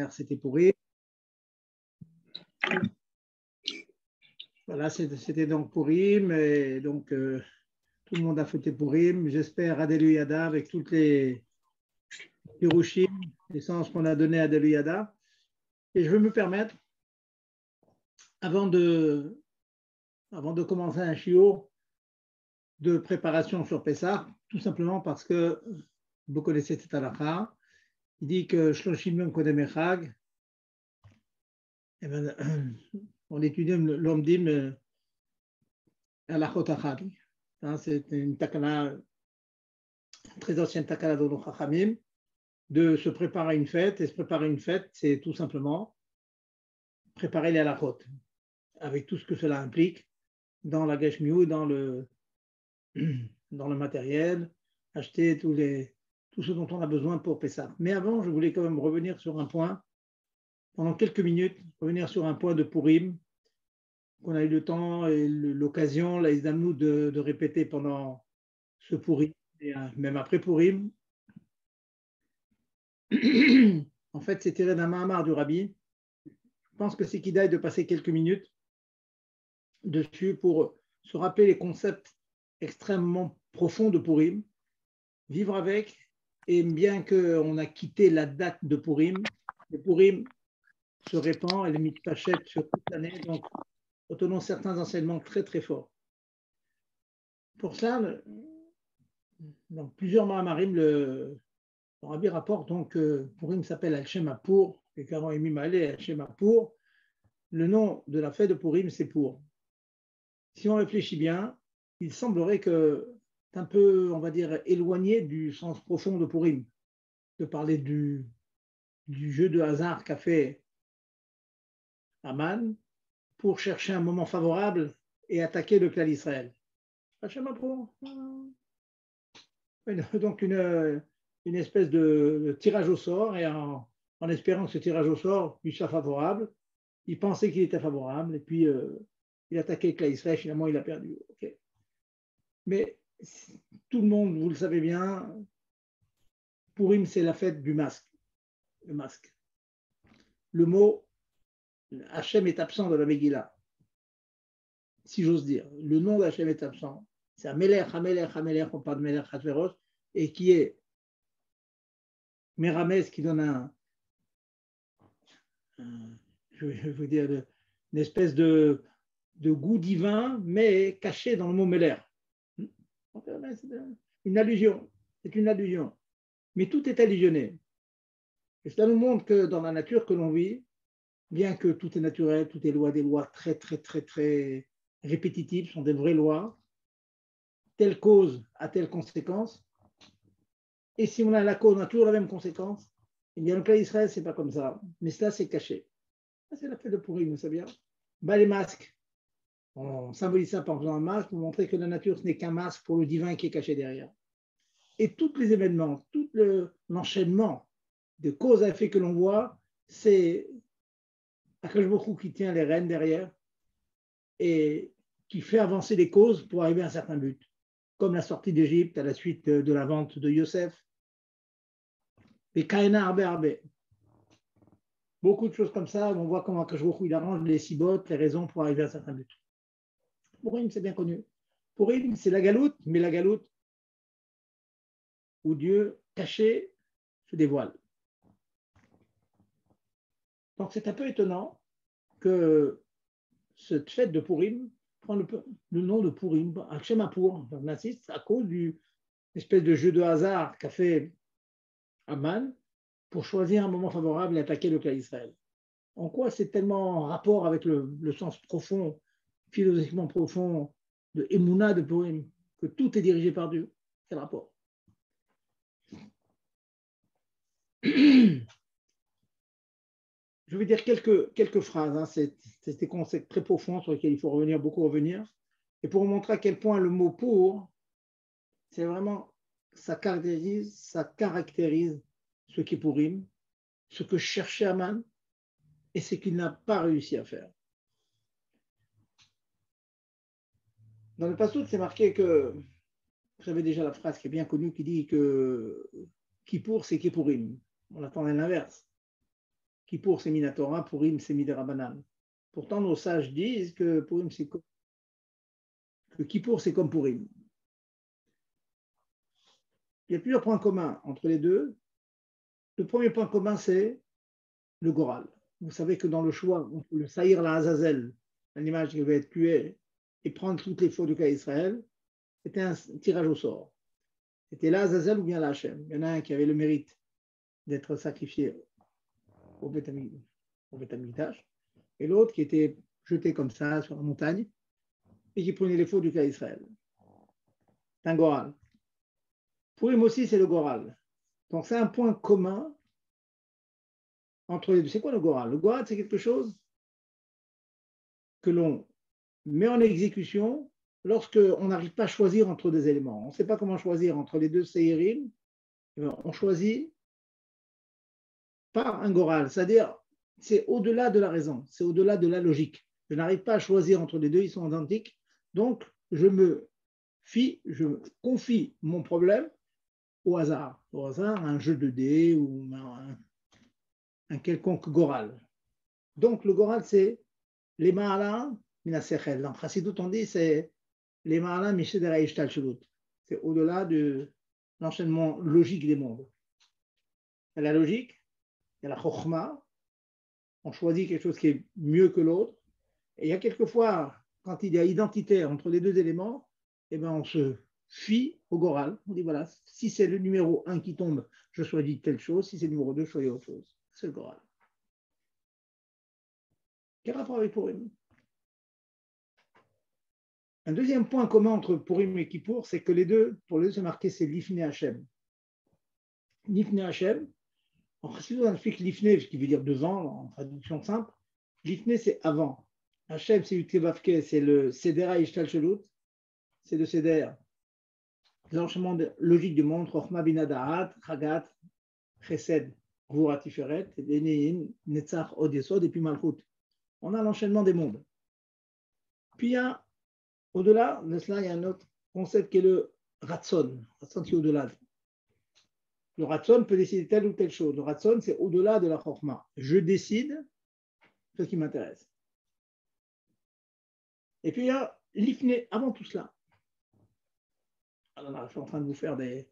c'était Pourim. Voilà, c'était donc Pourim, et donc tout le monde a fêté Pourim. J'espère Adelu Yada avec toutes les Hiroshim, les sens qu'on a donnés à Adelu Yada. Et je veux me permettre, avant de commencer un shiur de préparation sur Pessah, tout simplement parce que vous connaissez cette halakha, il dit que Shloshim Yom Kodem Echag, eh ben, on étudie l'omdim halachot achad. C'est une takana, très ancienne takana de nos chachamim, de se préparer une fête. Et se préparer une fête, c'est tout simplement préparer les halachot, avec tout ce que cela implique dans la geshmiut, dans le matériel, acheter tout ce dont on a besoin pour Pessah. Mais avant, je voulais quand même revenir sur un point, pendant quelques minutes, revenir sur un point de Pourim, qu'on a eu le temps et l'occasion, la Isdamnou de répéter pendant ce Pourim, et même après Pourim. En fait, c'est tiré d'un Mahamar du Rabbi. Je pense que c'est Kidai de passer quelques minutes dessus pour se rappeler les concepts extrêmement profonds de Pourim, vivre avec, et bien qu'on a quitté la date de Pourim, le Pourim se répand et les mitpachètes sur toute l'année, donc retenons certains enseignements très très forts. Pour ça, dans plusieurs Mahamarim, le Rabbi rapporte donc que Pourim s'appelle Al-Shem Pour, et qu'avant Emi Malé, Al-Shem Pour, le nom de la fête de Pourim, c'est Pour. Si on réfléchit bien, il semblerait que c'est un peu, on va dire, éloigné du sens profond de Pourim, de parler du jeu de hasard qu'a fait Aman pour chercher un moment favorable et attaquer le clan d'Israël. Al-Shem Pour. Donc une espèce de tirage au sort, et en espérant que ce tirage au sort lui soit favorable, il pensait qu'il était favorable, et puis il attaquait le clan Israël, finalement il a perdu. Okay. Mais tout le monde, vous le savez bien, Pourim, c'est la fête du masque. Le masque. Le mot Hachem est absent de la Megillah, si j'ose dire. Le nom d'Hachem est absent. C'est Amelech, Amelech, Amelech, on parle de Melech Hashverosh, et qui est Méramès, qui donne je vais vous dire, une espèce de goût divin, mais caché dans le mot Meler. C'est une allusion, c'est une allusion. Mais tout est allusionné. Et cela nous montre que dans la nature que l'on vit, bien que tout est naturel, tout est des lois très, très, très, très répétitives, sont des vraies lois, telle cause a telle conséquence. Et si on a la cause, on a toujours la même conséquence. Eh bien, le cas d'Israël, ce n'est pas comme ça. Mais cela, c'est caché. C'est la fête de Pourim, vous savez bien. Bah, les masques. On symbolise ça par faisant un masque pour montrer que la nature, ce n'est qu'un masque pour le divin qui est caché derrière. Et tous les événements, tout l'enchaînement de cause à effet que l'on voit, c'est Akash Baruch Hu qui tient les rênes derrière et qui fait avancer les causes pour arriver à un certain but. Comme la sortie d'Égypte à la suite de la vente de Yosef. Et Kaena Arbe Arbe. Beaucoup de choses comme ça, on voit comment Akash Baruch Hu il arrange les cibotes, les raisons pour arriver à un certain but. Pourim, c'est bien connu. Pourim, c'est la galoute, mais la galoute où Dieu, caché, se dévoile. Donc c'est un peu étonnant que cette fête de Pourim prend le nom de Pourim, Hachem-Apour. On insiste à cause d'une espèce de jeu de hasard qu'a fait Aman pour choisir un moment favorable et attaquer le clan d'Israël. En quoi c'est tellement en rapport avec le sens profond, philosophiquement profond de Emouna de Pourim, que tout est dirigé par Dieu? Quel rapport? Je vais dire quelques phrases, hein. C'est des concepts très profonds sur lesquels il faut beaucoup revenir. Et pour vous montrer à quel point le mot pour, c'est vraiment, ça caractérise ce qui est Pourim, ce que cherchait Aman et ce qu'il n'a pas réussi à faire. Dans le passage, c'est marqué que, vous savez déjà la phrase qui est bien connue qui dit que Kippour, c'est Kippourim. On attend l'inverse. Kippour, c'est Minatora, Purim, c'est Midirabanan. Pourtant, nos sages disent que Purim, c'est que Kippour, c'est comme Purim. Il y a plusieurs points communs entre les deux. Le premier point commun, c'est le Goral. Vous savez que dans le choix, le Saïr la Azazel, l'animal qui devait être tué et prendre toutes les fautes du cas d'Israël, c'était un tirage au sort. C'était la Azazel ou bien la Hachem. Il y en a un qui avait le mérite d'être sacrifié au Beth Amikdash et l'autre qui était jeté comme ça sur la montagne et qui prenait les fautes du cas d'Israël. C'est un Goral. Purim aussi, c'est le Goral. Donc c'est un point commun entre les deux. C'est quoi le Goral? Le Goral, c'est quelque chose que l'on met en exécution lorsqu'on n'arrive pas à choisir entre deux éléments. On ne sait pas comment choisir entre les deux Seirim. On choisit par un Goral, c'est-à-dire c'est au-delà de la raison, c'est au-delà de la logique. Je n'arrive pas à choisir entre les deux, ils sont identiques. Donc, je confie mon problème au hasard, un jeu de dés ou un quelconque Goral. Donc, le Goral, c'est les Ma'ala Minasechel. Dans Chassidut, on dit c'est les Ma'ala Mishedera Ishtal Shulut. C'est au-delà de l'enchaînement logique des mondes. Il y a la logique, il y a la Chokhmah, on choisit quelque chose qui est mieux que l'autre. Et il y a quelquefois, quand il y a identitaire entre les deux éléments, eh ben on se fie au Goral. On dit voilà, si c'est le numéro 1 qui tombe, je choisis telle chose, si c'est le numéro 2, je choisis autre chose. C'est le Goral. Quel rapport avec Purim? Un deuxième point commun entre Purim et Kippour, c'est que pour les deux, c'est marqué, c'est l'Ifne Hashem. L'Ifne Hashem, en chassidut, on explique l'Ifne, ce qui veut dire devant, en traduction simple. L'Ifne, c'est avant. Hashem, c'est Utkevavke, c'est le Sedera Ishtal Shelut, c'est le Seder, l'enchaînement logique du monde, Chochma Binadahat, Chagat, Chesed, Gvura Tiferet, Eneim, Netzach, Od Yesod, et puis Malchut. On a l'enchaînement des mondes. Puis il y a, au-delà de cela, il y a un autre concept qui est le Ratson. Ratson, qui est au-delà. Le Ratson peut décider telle ou telle chose. Le Ratson, c'est au-delà de la Chochma. Je décide ce qui m'intéresse. Et puis il y a l'Ifne avant tout cela. Alors là, je suis en train de vous faire des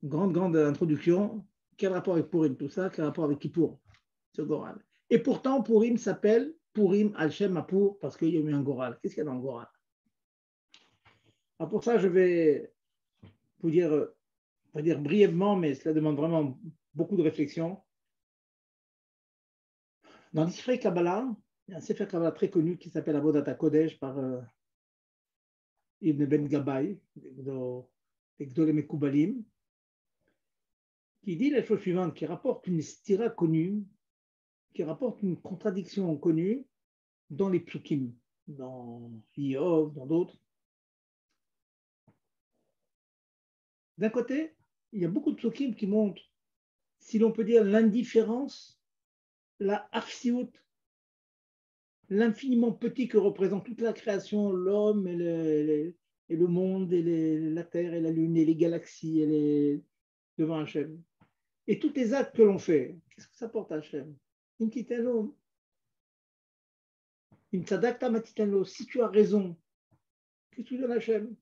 grandes introductions. Quel rapport avec Purim, tout ça? Quel rapport avec Kippour, ce Goral? Et pourtant, Purim s'appelle Purim Al-Shem Apur parce qu'il y a eu un Goral. Qu'est-ce qu'il y a dans le Goral? Alors pour ça, je vais vous dire, on va dire brièvement, mais cela demande vraiment beaucoup de réflexion. Dans l'Israël Kabbalah, il y a un Sefer Kabbalah très connu qui s'appelle Avodat HaKodesh par Ibn Ben Gabbai, Gdolei Mekoubalim, qui dit la chose suivante, qui rapporte une stira connue, qui rapporte une contradiction connue dans les psukim, dans Iov, dans d'autres. D'un côté, il y a beaucoup de psukim qui montrent, si l'on peut dire, l'indifférence, la afsiout, l'infiniment petit que représente toute la création, l'homme et le monde, et la terre et la lune, et les galaxies, devant Hachem. Et tous les actes que l'on fait, qu'est-ce que ça porte à Hachem? Une petite homme. Une tzadakta matitano, si tu as raison, qu'est-ce que tu donnes à Hachem?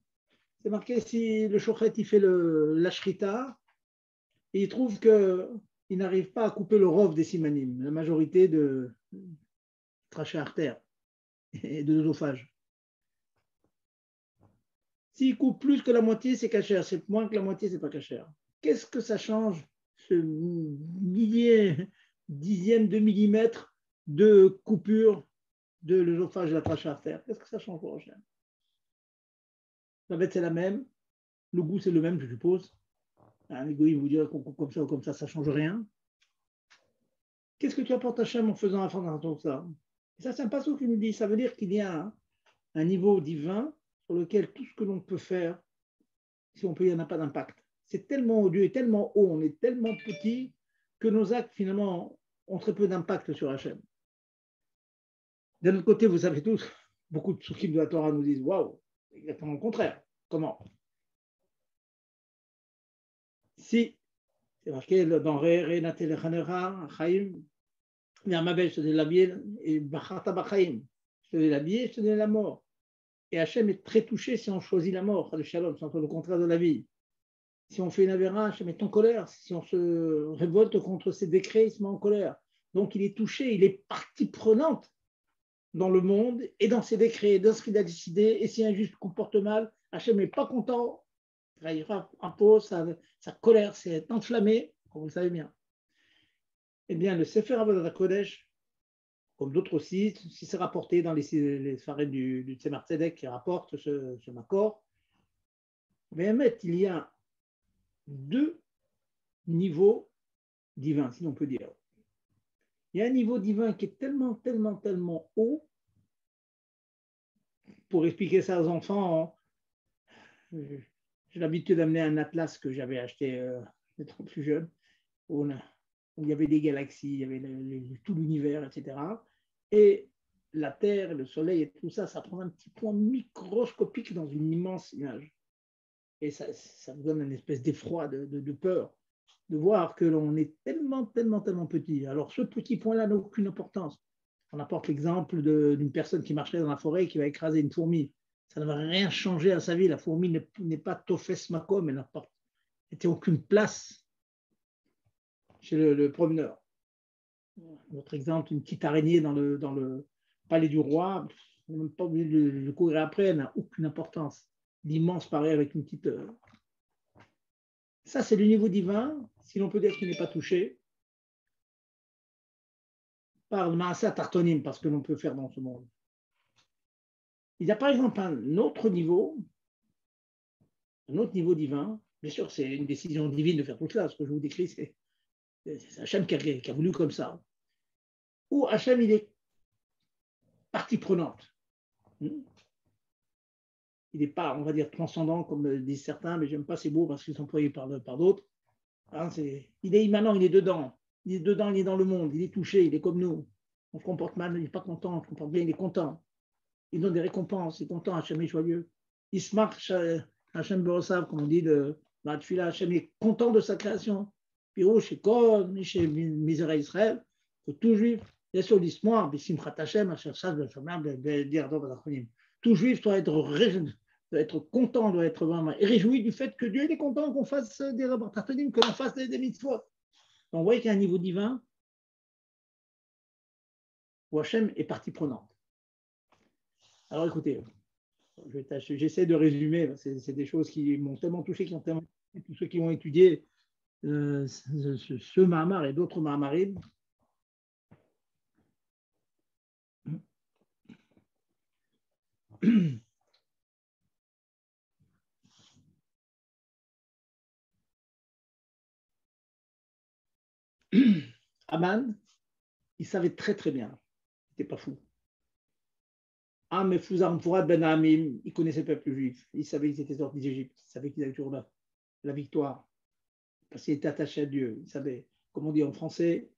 C'est marqué si le shochet il fait la shrita et il trouve qu'il n'arrive pas à couper le rov des simanim, la majorité de trachées artères et de l'œsophage. S'il coupe plus que la moitié, c'est cachère. C'est moins que la moitié, c'est pas cachère. Qu'est-ce que ça change, ce dixième de millimètre de coupure de l'œsophage de la trachée artère? Qu'est-ce que ça change pour Hachem? La bête, c'est la même. Le goût, c'est le même, je suppose. Un égoïste vous dirait qu'on coupe comme ça ou comme ça ne change rien. Qu'est-ce que tu apportes à Hachem en faisant comme ça? Et ça, c'est un passage qui nous dit, ça veut dire qu'il y a un niveau divin sur lequel tout ce que l'on peut faire, si on peut, il n'y en a pas d'impact. C'est tellement odieux et tellement haut, on est tellement petit que nos actes, finalement, ont très peu d'impact sur Hachem. D'un autre côté, vous savez tous, beaucoup de psukim de la Torah nous disent, waouh, exactement le contraire. Comment? Si, c'est marqué dans Re Natel Chanera, Chaim, Mais à ma belle, je te donne la vie, et Bacharta Bachaim, je te donne la vie, je te donne la mort. Et Hachem est très touché si on choisit la mort, le shalom, c'est le contraire de la vie. Si on fait une avéra, Hachem est en colère. Si on se révolte contre ses décrets, il se met en colère. Donc il est touché, il est partie prenante dans le monde et dans ses décrets, dans ce qu'il a décidé. Et si un juge se comporte mal, Hachem n'est pas content, il impose, sa colère s'est enflammée, comme vous le savez bien. Eh bien, le Sefer Avodat Kodesh, comme d'autres aussi, si c'est rapporté dans les farines du Tzemar Tzedek qui rapporte ce Makor, mais il y a deux niveaux divins, si l'on peut dire. Il y a un niveau divin qui est tellement, tellement, tellement haut. Pour expliquer ça aux enfants, j'ai l'habitude d'amener un atlas que j'avais acheté étant plus jeune, où il y avait des galaxies, il y avait tout l'univers, etc. Et la Terre, le Soleil et tout ça, ça prend un petit point microscopique dans une immense image. Et ça me donne une espèce d'effroi, de peur, de voir que l'on est tellement, tellement, tellement petit. Alors ce petit point-là n'a aucune importance. On apporte l'exemple d'une personne qui marcherait dans la forêt et qui va écraser une fourmi. Ça ne va rien changer à sa vie. La fourmi n'est pas tofes makom, elle n'a aucune place chez le promeneur. Autre exemple, une petite araignée dans le palais du roi, on n'est même pas obligé de courir après, elle n'a aucune importance. L'immense pareil avec une petite. Ça, c'est le niveau divin, si l'on peut dire qu'il n'est pas touché par le Maaseh Tartonim, parce que l'on peut faire dans ce monde. Il y a par exemple un autre niveau divin. Bien sûr, c'est une décision divine de faire tout cela. Ce que je vous décris, c'est Hachem qui a voulu comme ça. Où Hachem, il est partie prenante. Il n'est pas, on va dire, transcendant, comme disent certains, mais j'aime pas ces mots parce qu'ils sont employés par d'autres. Hein, il est immanent, il est dedans. Il est dedans, il est dans le monde, il est touché, il est comme nous. On se comporte mal, il n'est pas content, on se comporte bien, il est content. Il donne des récompenses, il est content, Hachem est joyeux. Il se marche, Hachem Borosav, comme on dit, Hachem est content de sa création. Pirouche et Kol, chez Misera Israël, que tout juif, bien sûr, l'histoire, Bissimchat Hachem, tout juif doit être content, doit être vraiment réjoui du fait que Dieu est content qu'on fasse des rabbatanim, que l'on fasse des mitzvot. Donc, on voit qu'il y a un niveau divin où Hachem est partie prenante. Alors écoutez, j'essaie de résumer, c'est des choses qui m'ont tellement touché, qui ont tellement touché tous ceux qui ont étudié ce Mahamar et d'autres Mahamarim. Aman, il savait très très bien, il n'était pas fou. Mais Fouzar Fourad Ben Hamim, il connaissait le peuple juif, il savait qu'ils étaient sortis d'Égypte, il savait qu'ils avaient toujours la victoire, parce qu'il était attaché à Dieu, il savait, comme on dit en français,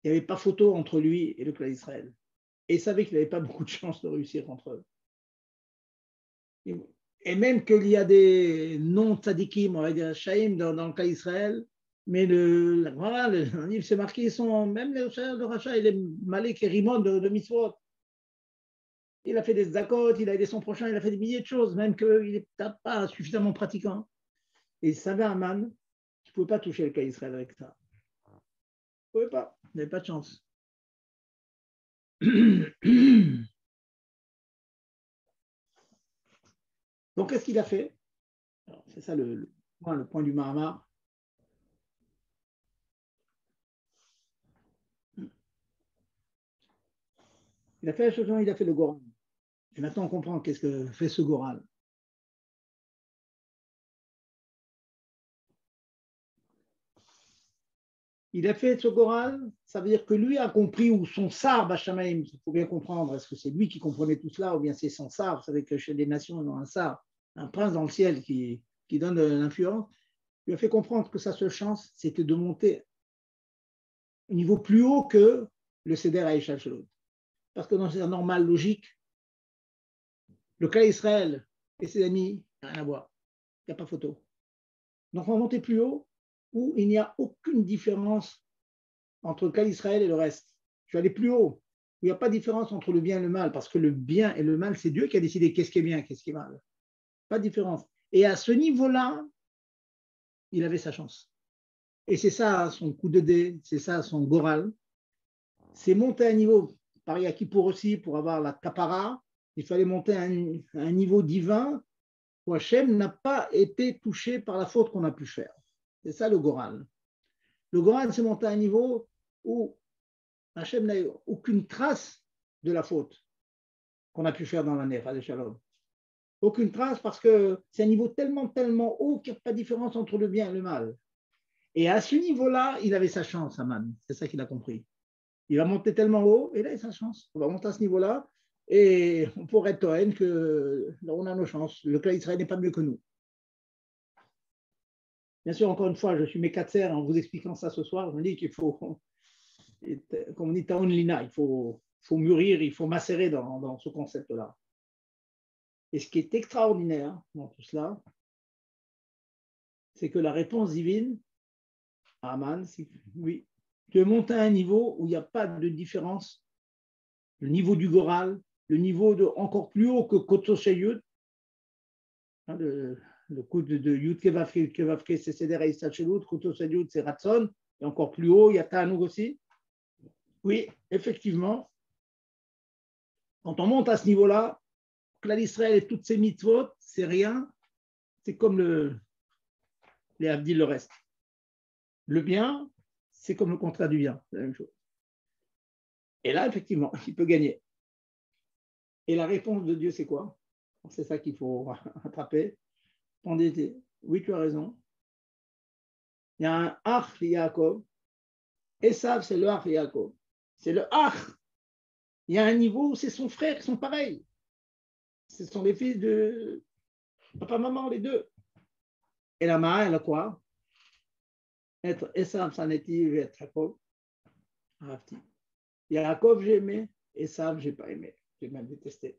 il n'y avait pas photo entre lui et le clan d'Israël. Et il savait qu'il n'avait pas beaucoup de chance de réussir contre eux. Et même qu'il y a des non-tzadikim, on va dire shaïm dans le cas d'Israël, mais voilà, le livre c'est marqué, même le rachat, il est Malek et Rimon de Mitzvot. Il a fait des zakot, il a aidé son prochain, il a fait des milliers de choses, même qu'il n'est pas suffisamment pratiquant. Et il savait, Aman, qu'il ne pouvait pas toucher le cas d'Israël avec ça. Il ne pouvait pas, il n'avait pas de chance. Donc, qu'est-ce qu'il a fait? C'est ça le point du Mahamar. Il a fait la chose, il a fait le Goran. Et maintenant, on comprend qu'est-ce que fait ce Goran. Il a fait ce Goran, ça veut dire que lui a compris où son sar Bachamaim, il faut bien comprendre, est-ce que c'est lui qui comprenait tout cela ou bien c'est son sar? Vous savez que chez les nations, ils ont un sar, un prince dans le ciel qui donne l'influence. Il a fait comprendre que sa seule chance, c'était de monter au niveau plus haut que le Seder Aïcha Shalom. Parce que dans un normal logique, le cas Israël et ses amis, il n'y a rien à voir. Il n'y a pas photo. Donc on va monter plus haut où il n'y a aucune différence entre le cas d'Israël et le reste. je vais aller plus haut, où il n'y a pas de différence entre le bien et le mal, parce que le bien et le mal, c'est Dieu qui a décidé qu'est-ce qui est bien, qu'est-ce qui est mal. Pas de différence. Et à ce niveau-là, il avait sa chance. Et c'est ça son coup de dé, c'est ça son goral. C'est monter à un niveau, pareil à Kippour aussi, pour avoir la kapara, il fallait monter à un niveau divin où Hachem n'a pas été touché par la faute qu'on a pu faire. C'est ça le goral. Le goral, c'est monter à un niveau où Hachem n'a aucune trace de la faute qu'on a pu faire dans l'année, de Shalom. Aucune trace parce que c'est un niveau tellement, tellement haut qu'il n'y a pas de différence entre le bien et le mal. Et à ce niveau-là, il avait sa chance, Aman. C'est ça qu'il a compris. Il va monter tellement haut, et là, il a sa chance. On va monter à ce niveau-là, et on pourrait être Toen que là, on a nos chances. Le clan Israël n'est pas mieux que nous. Bien sûr, encore une fois, je suis mécatser en vous expliquant ça ce soir. Je me dis qu'il faut, comme on dit, Taon Lina, il faut mûrir, il faut macérer dans ce concept-là. Et ce qui est extraordinaire dans tout cela, c'est que la réponse divine, Aman, c'est oui, tu es monté à un niveau où il n'y a pas de différence. Le niveau du Goral, le niveau de encore plus haut que Koto Sheyud, hein, le coup de Yud Kevavke, c'est Seder Aïsachelud, Koto Sheyud, c'est Ratson, et encore plus haut, il y a Ta'anoug aussi. Oui, effectivement, quand on monte à ce niveau-là, Klal Israël et toutes ses mitzvot, c'est rien, c'est comme les Abdil, le reste. Le bien, c'est comme le contraire du bien, c'est la même chose. Et là, effectivement, il peut gagner. Et la réponse de Dieu, c'est quoi? C'est ça qu'il faut attraper. Oui, tu as raison. Il y a un Ach Yaakov. Esav, c'est le Ach Yaakov. C'est le Ach. Il y a un niveau où c'est son frère qui sont pareils. Ce sont les fils de papa, maman, les deux. Et la Mara, elle a quoi? Être Esav, Sanetiv, et être Yaakov. Rafti. Yaakov, j'ai aimé. Esav, j'ai pas aimé. J'ai même détesté.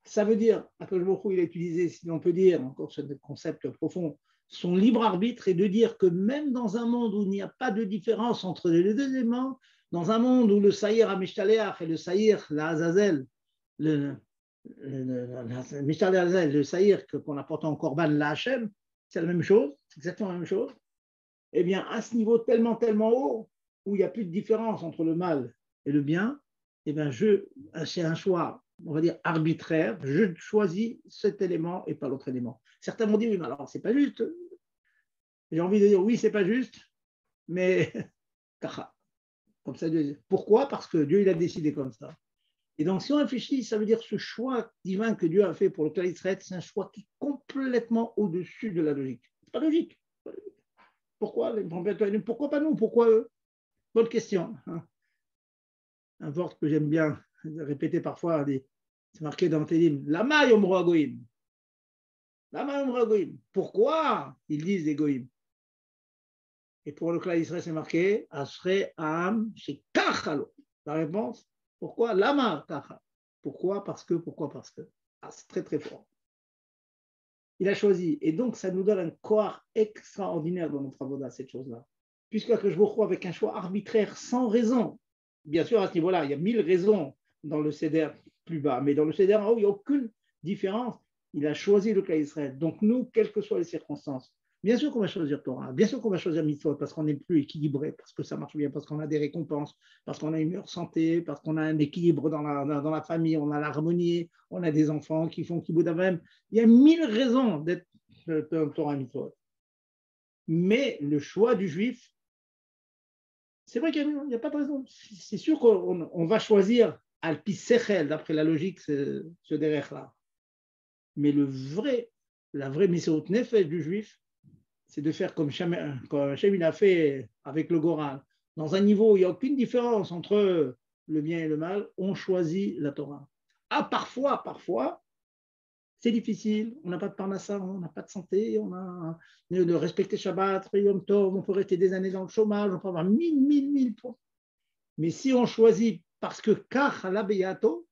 Ça veut dire, Akadosh Baruch Hu, il a utilisé, si on peut dire, encore ce concept profond, son libre arbitre est de dire que même dans un monde où il n'y a pas de différence entre les deux éléments, dans un monde où le Saïr Amishtaléach et le Saïr la Azazel, le Saïr qu'on apporte en Korban la Hachem, c'est la même chose, c'est exactement la même chose. Eh bien, à ce niveau tellement, tellement haut, où il n'y a plus de différence entre le mal et le bien, eh bien, c'est un choix, on va dire, arbitraire. Je choisis cet élément et pas l'autre élément. Certains m'ont dit, oui, mais alors, c'est pas juste. J'ai envie de dire, oui, c'est pas juste, mais comme ça, Dieu dit. Pourquoi? Parce que Dieu, il a décidé comme ça. Et donc, si on réfléchit, ça veut dire ce choix divin que Dieu a fait pour le Klal Israël, c'est un choix qui est complètement au-dessus de la logique. C'est pas logique. Pourquoi? Pourquoi pas nous? Pourquoi eux? Bonne question. Un word que j'aime bien répéter parfois, c'est marqué dans Télim, Lama yomro agoïm. Lama yomro agoïm. Pourquoi ils disent les goïm? Et pour le Klal Israël, c'est marqué Ashrei Am chez Kachalo. La réponse, pourquoi? Lama Kacha. Pourquoi? Parce que. Ah, c'est très très fort. Il a choisi. Et donc, ça nous donne un corps extraordinaire dans notre avoda, cette chose-là. Puisque je vous crois avec un choix arbitraire sans raison. Bien sûr, à ce niveau-là, il y a 1000 raisons dans le CEDER plus bas, mais dans le CEDER en haut, il n'y a aucune différence. Il a choisi le Klal Israël. Donc, nous, quelles que soient les circonstances, bien sûr qu'on va choisir Torah, bien sûr qu'on va choisir Mitzvot parce qu'on est plus équilibré, parce que ça marche bien, parce qu'on a des récompenses, parce qu'on a une meilleure santé, parce qu'on a un équilibre dans la famille, on a l'harmonie, on a des enfants qui font Kibbout Avem. Il y a 1000 raisons d'être Torah Mitzvot. Mais le choix du juif, c'est vrai qu'il n'y a pas de raison. C'est sûr qu'on va choisir Alpi Sechel, d'après la logique, ce derrière-là. Mais la vraie Messiot Nefesh du juif, c'est de faire comme Hachem il a fait avec le Goran. Dans un niveau où il n'y a aucune différence entre le bien et le mal, on choisit la Torah. Ah, parfois, c'est difficile. On n'a pas de parnassa, on n'a pas de santé, on a de respecter Shabbat, Yom Tov, on peut rester des années dans le chômage, on peut avoir 1000 points. Mais si on choisit parce que Kach ala beyato,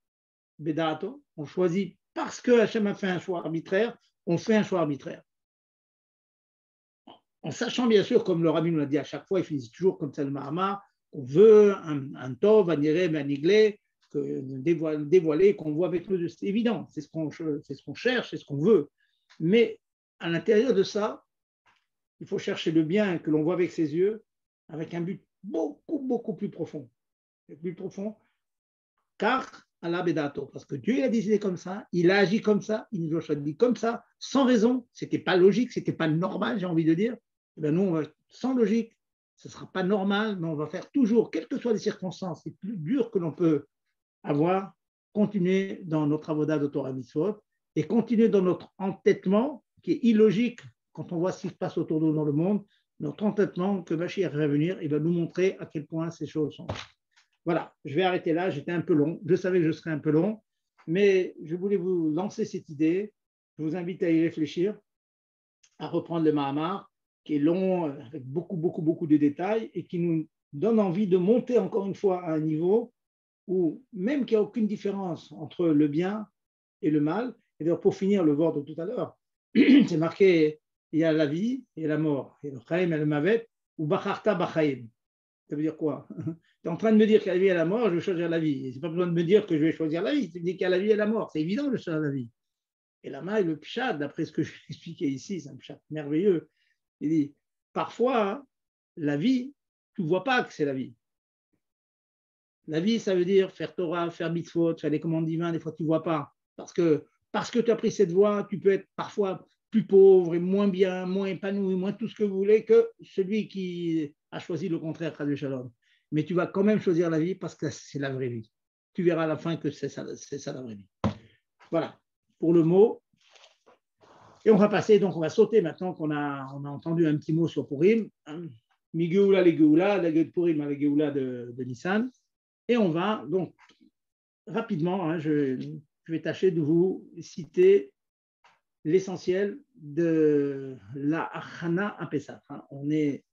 bedato, on choisit parce que Hachem a fait un choix arbitraire, on fait un choix arbitraire. En sachant bien sûr, comme le Rabbi nous l'a dit à chaque fois, il finit toujours comme ça le Mahamar, qu'on veut, un tov, un irem, un iglé, dévoilé, qu'on voit avec nos yeux. C'est évident, c'est ce qu'on cherche, c'est ce qu'on veut. Mais à l'intérieur de ça, il faut chercher le bien que l'on voit avec ses yeux, avec un but beaucoup, beaucoup plus profond. Plus profond, car Allah Bedato, parce que Dieu il a décidé comme ça, il a agi comme ça, il nous a dit comme ça, sans raison, c'était pas logique, c'était pas normal, j'ai envie de dire. Et bien nous, on va, sans logique, ce ne sera pas normal, mais on va faire toujours, quelles que soient les circonstances, les plus dures que l'on peut avoir, continuer dans notre avoda de Torah Mitzvot et continuer dans notre entêtement, qui est illogique quand on voit ce qui se passe autour de nous dans le monde, notre entêtement que Mashiach va venir et va nous montrer à quel point ces choses sont. Voilà, je vais arrêter là, j'étais un peu long, je savais que je serais un peu long, mais je voulais vous lancer cette idée, je vous invite à y réfléchir, à reprendre le Mahamar, qui est long, avec beaucoup, beaucoup, beaucoup de détails, et qui nous donne envie de monter encore une fois à un niveau où, même qu'il n'y a aucune différence entre le bien et le mal, et d'ailleurs pour finir le word de tout à l'heure, c'est marqué, il y a la vie et la mort, et le chaim et le mavet, ou bacharta bachaim. Ça veut dire quoi? Tu es en train de me dire qu'il y a la vie et la mort, je vais choisir la vie. Et c'est pas besoin de me dire que je vais choisir la vie, tu me dis qu'il y a la vie et la mort. C'est évident que je choisis la vie. Et la maille, le pshat, d'après ce que je vais expliquer ici, c'est un pshat merveilleux. Il dit, parfois, la vie, tu ne vois pas que c'est la vie. La vie, ça veut dire faire Torah, faire mitzvot, faire les commandes divines, des fois tu ne vois pas. Parce que tu as pris cette voie, tu peux être parfois plus pauvre et moins bien, moins épanoui, moins tout ce que vous voulez que celui qui a choisi le contraire, Chas Shalom. Mais tu vas quand même choisir la vie parce que c'est la vraie vie. Tu verras à la fin que c'est ça la vraie vie. Voilà, pour le mot. Et on va passer, donc on va sauter maintenant qu'on a entendu un petit mot sur Purim. Mi-Geoula, les Geoula, la Geoula de Purim, la Geoula de Nissan. Et on va donc rapidement, je vais tâcher de vous citer l'essentiel de la Achana à Pessah. On est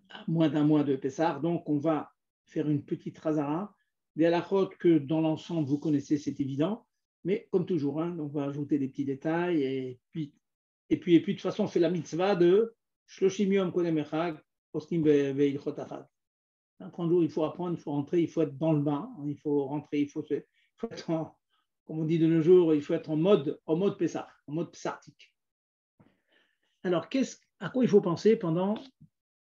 à moins d'un mois de Pessah, donc on va faire une petite razara, des halachot que dans l'ensemble vous connaissez, c'est évident, mais comme toujours, on va ajouter des petits détails et puis de toute façon on fait la mitzvah de Shloshim Yom Kodem Echag, Poskim Ve'ilchot Achag. 30 jours, il faut apprendre, il faut rentrer, il faut être dans le bain, il faut rentrer, il faut être comme on dit de nos jours, il faut être en mode Pessah, en mode psartique. Alors, à quoi il faut penser pendant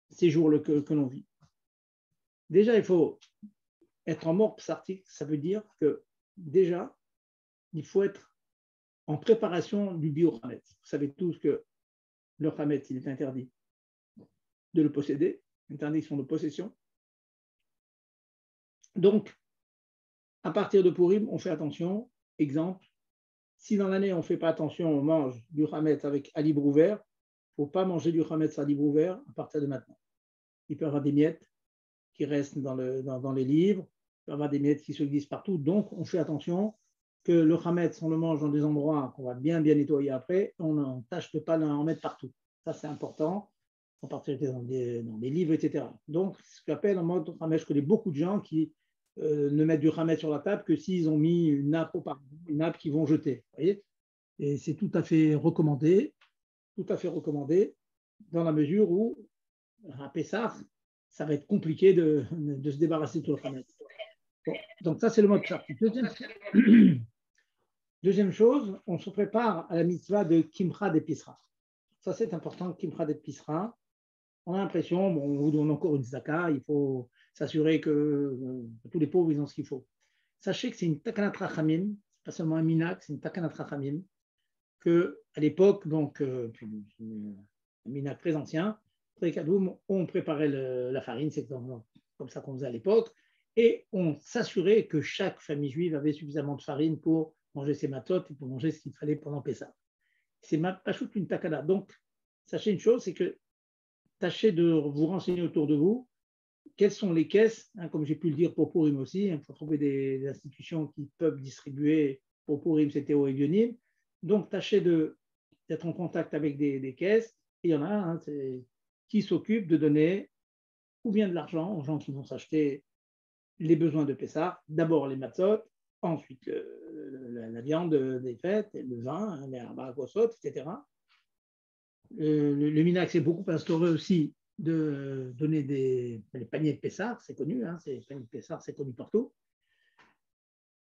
ces jours que l'on vit? Déjà, il faut être en mode psartique, ça veut dire que déjà, il faut être en préparation du bio-Hametz. Vous savez tous que le Hametz, il est interdit de le posséder, interdiction de possession. Donc, à partir de Purim, on fait attention. Exemple, si dans l'année on ne fait pas attention, on mange du Hametz avec à livre ouvert, il ne faut pas manger du Hametz à livre ouvert à partir de maintenant. Il peut y avoir des miettes qui restent dans les livres, il peut y avoir des miettes qui se glissent partout. Donc, on fait attention que le Hametz, on le mange dans des endroits qu'on va bien nettoyer après, on ne tâche de ne pas en mettre partout. Ça, c'est important, en particulier dans des livres, etc. Donc, ce qu'on appelle en mode Hametz, je connais beaucoup de gens qui ne mettent du Hametz sur la table que s'ils ont mis une nappe qu'ils vont jeter. Vous voyez, et c'est tout à fait recommandé dans la mesure où, à Pessah, ça va être compliqué de se débarrasser de tout le Hametz. Bon, donc ça, c'est le mode pratique. Deuxième chose, on se prépare à la mitzvah de Kimcha d'Episra. Ça, c'est important, Kimcha d'Episra. On a l'impression, on vous donne encore une zaka, il faut s'assurer que tous les pauvres, ils ont ce qu'il faut. Sachez que c'est une takanat rachamim, pas seulement un minak, c'est une takanat rachamim, qu'à l'époque, donc, un minak très ancien, très kadoum, on préparait la farine, c'est comme ça qu'on faisait à l'époque, et on s'assurait que chaque famille juive avait suffisamment de farine pour manger ses matot et pour manger ce qu'il fallait pendant Pessah. C'est pachout une takana. Donc, sachez une chose, c'est que tâchez de vous renseigner autour de vous quelles sont les caisses, comme j'ai pu le dire pour Purim aussi, il faut trouver des institutions qui peuvent distribuer pour Purim, c'était au Evionim. Donc, tâchez d'être en contact avec des caisses, et il y en a qui s'occupent de donner ou bien de l'argent aux gens qui vont s'acheter les besoins de Pessah, d'abord les matzot, ensuite la viande des fêtes, le vin, les arbakosot, etc. Le minac s'est beaucoup instauré aussi de donner les paniers de Pessah, c'est connu, hein, les paniers de Pessah, c'est connu partout.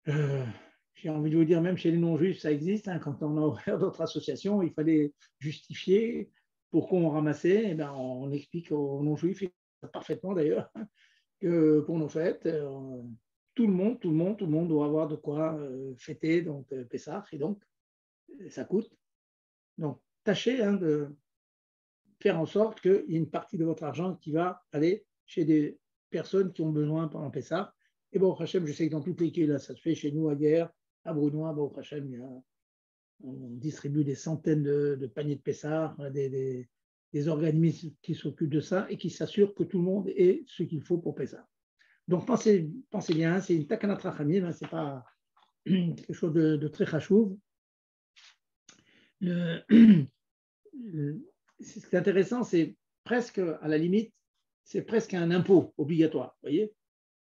J'ai envie de vous dire, même chez les non-juifs, ça existe. Hein, quand on a ouvert d'autres associations, il fallait justifier pourquoi on ramassait. Et ben, on explique aux non-juifs, parfaitement d'ailleurs, que pour nos fêtes, tout le monde doit avoir de quoi fêter donc Pessah, et donc ça coûte. Donc, tâchez de faire en sorte qu'il y ait une partie de votre argent qui va aller chez des personnes qui ont besoin pendant Pessah. Et bon, Hachem, je sais que dans toutes les là, ça se fait chez nous à Guerre, à Brunois, bon, Hachem, on distribue des centaines de paniers de Pessah, des organismes qui s'occupent de ça et qui s'assurent que tout le monde ait ce qu'il faut pour Pessah. Donc pensez bien, c'est une takanat rachamim, hein, c'est pas quelque chose de très chachouv. Ce qui est intéressant, c'est presque, à la limite, c'est presque un impôt obligatoire, vous voyez.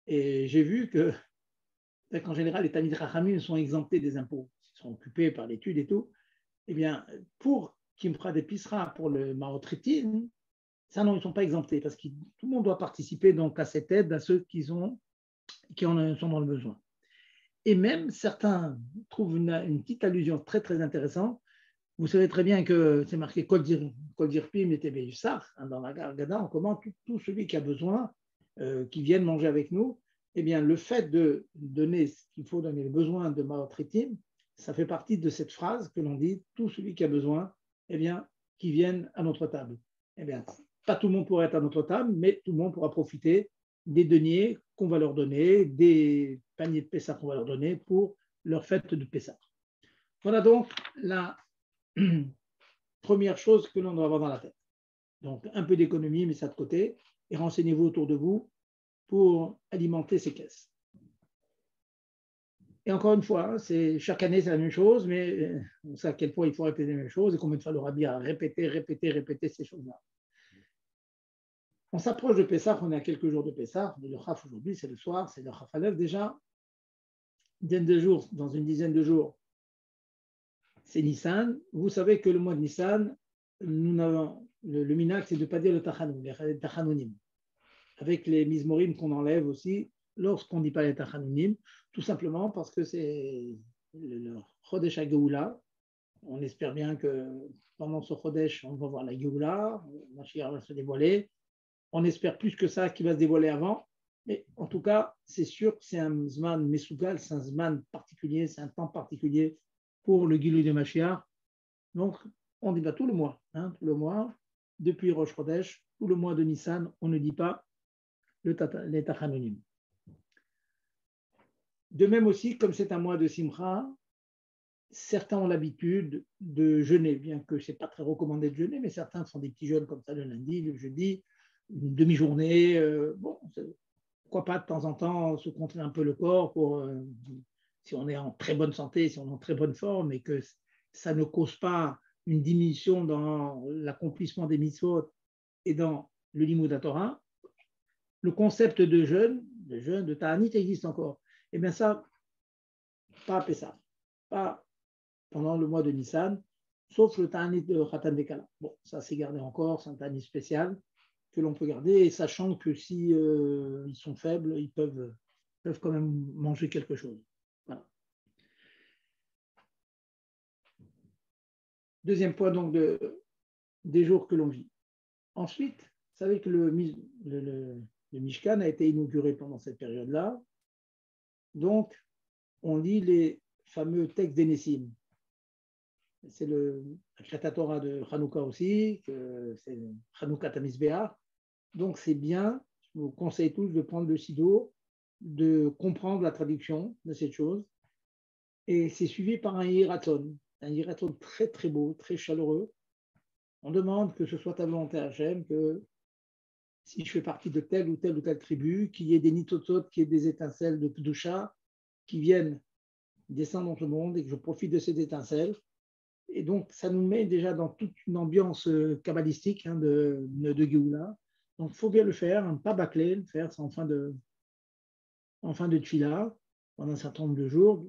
Et j'ai vu qu'en général, les Talmid Chachamim sont exemptés des impôts, ils sont occupés par l'étude et tout. Eh bien, pour Kimcha des Pisra, pour le Maotritin, ça non, ils ne sont pas exemptés parce que tout le monde doit participer donc à cette aide à ceux qui en sont dans le besoin. Et même certains trouvent une petite allusion très très intéressante. Vous savez très bien que c'est marqué Kol Dirpim et Tebeyusar, dans la Gada, on commente tout celui qui a besoin, qui vienne manger avec nous. Eh bien, le fait de donner ce qu'il faut donner, les besoins de Maotritim, ça fait partie de cette phrase que l'on dit, tout celui qui a besoin, eh bien, qui vienne à notre table. Eh bien, pas tout le monde pourra être à notre table, mais tout le monde pourra profiter des deniers qu'on va leur donner, des paniers de Pessah qu'on va leur donner pour leur fête de Pessah. Voilà donc la première chose que l'on doit avoir dans la tête. Donc, un peu d'économie, mais ça de côté, et renseignez-vous autour de vous pour alimenter ces caisses. Et encore une fois, chaque année, c'est la même chose, mais on sait à quel point il faut répéter les mêmes choses et combien de fois le rabbi a répété ces choses-là. On s'approche de Pessah, on est à quelques jours de Pessah, le Chaf aujourd'hui, c'est le soir, c'est le Chaf Alev déjà. Dans une dizaine de jours, c'est Nissan. Vous savez que le mois de Nissan, nous n'avons, le minac, c'est de ne pas dire le Tachanoun, les Tachanonim. Avec les Mizmorim qu'on enlève aussi, lorsqu'on ne dit pas les Tachanounim, tout simplement parce que c'est le Chodesh HaGeoula. On espère bien que pendant ce Chodesh, on va voir la Geoula, Mashiach va se dévoiler. On espère plus que ça qu'il va se dévoiler avant. Mais en tout cas, c'est sûr que c'est un Zman Mesougal, c'est un Zman particulier, c'est un temps particulier pour le Gilui de Mashiach. Donc, on dit tout le mois, tout le mois, depuis Rosh Chodesh, tout le mois de Nissan, on ne dit pas les Tachanonim. De même aussi, comme c'est un mois de Simcha, certains ont l'habitude de jeûner, bien que ce n'est pas très recommandé de jeûner, mais certains font des petits jeûnes comme ça le lundi, le jeudi, une demi-journée. Bon, pourquoi pas de temps en temps se contrer un peu le corps pour, si on est en très bonne santé, si on est en très bonne forme et que ça ne cause pas une diminution dans l'accomplissement des mitzvot et dans le limud Torah. Le concept de jeûne, de Ta'anit existe encore. Eh bien ça, pas à Pessah, pas pendant le mois de Nissan, sauf le Ta'anit de Khatan Dekala. Bon, ça c'est gardé encore, c'est un Ta'anit spécial que l'on peut garder, et sachant que si ils sont faibles, ils peuvent quand même manger quelque chose. Voilà. Deuxième point donc des jours que l'on vit. Ensuite, vous savez que le Mishkan a été inauguré pendant cette période-là. Donc, on lit les fameux textes des Nessim. C'est le Kriyat Torah de Hanouka aussi, c'est Hanouka Tamizbeah. Donc, c'est bien, je vous conseille tous de prendre le Sido, de comprendre la traduction de cette chose. Et c'est suivi par un Yiraton très très beau, très chaleureux. On demande que ce soit ta volonté Hachem, que si je fais partie de telle ou telle tribu, qu'il y ait des nitotzot, qu'il y ait des étincelles de Kedusha qui viennent descendre dans le monde et que je profite de ces étincelles. Et donc, ça nous met déjà dans toute une ambiance kabbalistique de Géoula. Donc, il faut bien le faire, ne pas bâcler, le faire en fin de Tfila, pendant un certain nombre de jours,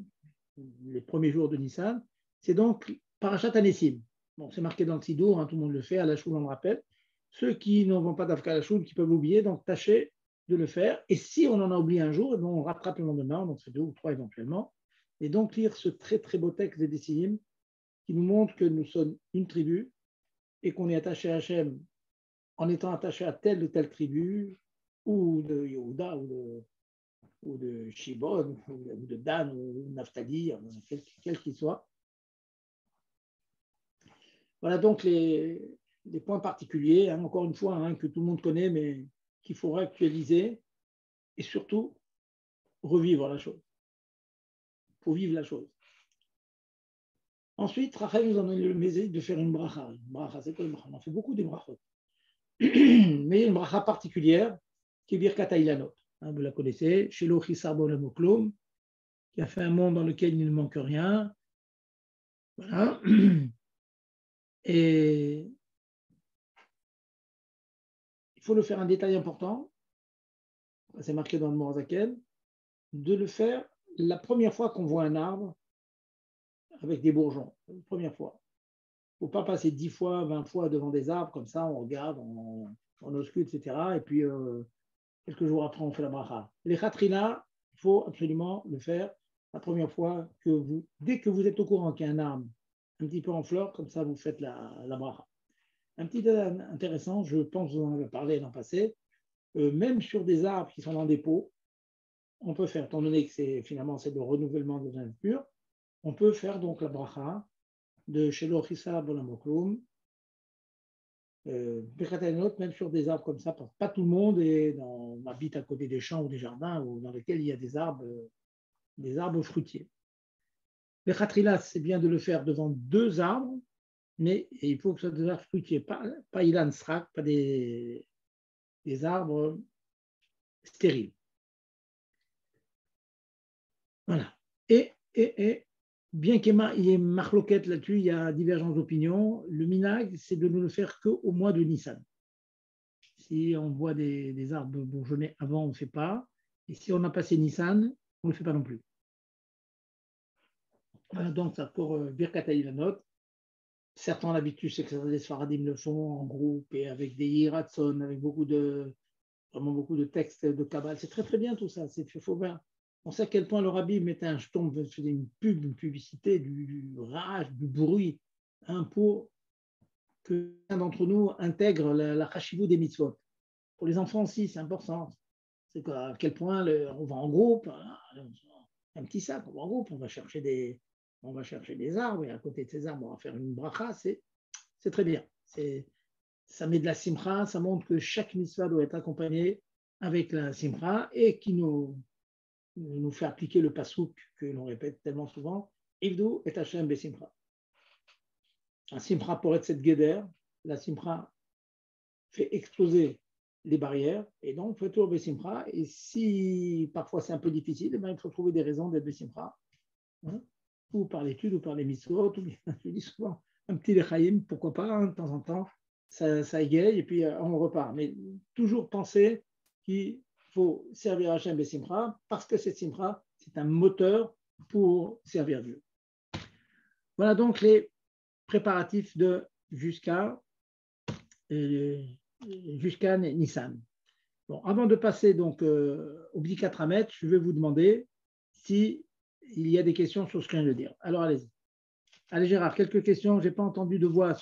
les premiers jours de Nissan. C'est donc Parashat Anessim. Bon, c'est marqué dans le Sidour, tout le monde le fait, à la choule on le rappelle. Ceux qui ne vont pas d'Afka la Choule, qui peuvent l'oublier, donc tâchez de le faire. Et si on en a oublié un jour, on rattrape le lendemain, donc c'est 2 ou 3 éventuellement. Et donc lire ce très très beau texte des Décidim qui nous montre que nous sommes une tribu et qu'on est attaché à Hachem en étant attaché à telle ou telle tribu, ou de Yehuda, ou de Shibon, ou de Dan, ou de Naphtali, quel qu'il soit. Voilà donc les points particuliers, hein, encore une fois, hein, que tout le monde connaît, mais qu'il faudra actualiser et surtout revivre la chose. Il faut vivre la chose. Ensuite, Rachel nous en a le mésé de faire une bracha. Une bracha, c'est quoi une bracha? On en fait beaucoup des brachot. Mais une bracha particulière, qui est Birkat Ilanot. Vous la connaissez, Shelo Chisar Bolem Oklum, qui a fait un monde dans lequel il ne manque rien. Voilà. Et il faut le faire un détail important, c'est marqué dans le Morazaken, de le faire la première fois qu'on voit un arbre avec des bourgeons. La première fois. Il ne faut pas passer 10 fois, 20 fois devant des arbres, comme ça, on regarde, on ausculte, etc. Et puis, quelques jours après, on fait la bracha. Les khatrina, il faut absolument le faire la première fois dès que vous êtes au courant qu'il y a un arbre un petit peu en fleurs, comme ça, vous faites la bracha. Un petit détail intéressant, je pense que vous en avez parlé l'an passé, même sur des arbres qui sont dans des pots, on peut faire, étant donné que c'est le renouvellement de la nature, on peut faire donc la bracha de Shelo Chisa Bolamokloum, même sur des arbres comme ça, pas tout le monde habite à côté des champs ou des jardins ou dans lesquels il y a des arbres fruitiers. Le khatrila, c'est bien de le faire devant 2 arbres, mais il faut que ce soit des arbres fruitiers, pas ilan srak, pas des arbres stériles. Voilà. Et bien qu'il y ait marloquette là-dessus, il y a divergence d'opinion, le minag, c'est de ne le faire qu'au mois de Nissan. Si on voit des arbres bourgeonnés avant, on ne fait pas. Et si on a passé Nissan, on ne le fait pas non plus. Voilà donc ça pour Birkat Ilanot. Certains ont l'habitude, c'est que les Sfaradim le font en groupe et avec des hiratson, avec vraiment beaucoup de textes de Kabbalah. C'est très très bien tout ça. Faut bien. On sait à quel point le rabbi mettait un jeton, faisait une publicité, du rage, du bruit, hein, pour que l'un d'entre nous intègre la chashivou des mitzvot. Pour les enfants aussi, c'est important. C'est à quel point on va en groupe, un petit sac, on va en groupe, on va chercher des arbres, et à côté de ces arbres, on va faire une bracha, c'est très bien. Ça met de la simcha, ça montre que chaque mitzvah doit être accompagné avec la simcha et qui nous fait appliquer le pasouk que l'on répète tellement souvent, Ivdu et Hashem besimcha. La simcha pour être cette guédère, la simcha fait exploser les barrières et donc il faut toujours besimcha. Et si parfois c'est un peu difficile, il faut trouver des raisons d'être besimcha, hein, ou par l'étude ou par les mitzvot, ou bien, je dis souvent un petit lechaïm, pourquoi pas, hein, de temps en temps, ça égaye et puis on repart. Mais toujours penser qu'il faut servir Hachem besimcha parce que cette simcha, c'est un moteur pour servir Dieu. Voilà donc les préparatifs de jusqu'à Nissan. Bon, avant de passer donc au Bdikat Hametz, je vais vous demander s'il y a des questions sur ce que je viens de dire. Alors allez-y. Allez Gérard, quelques questions. Je n'ai pas entendu de voix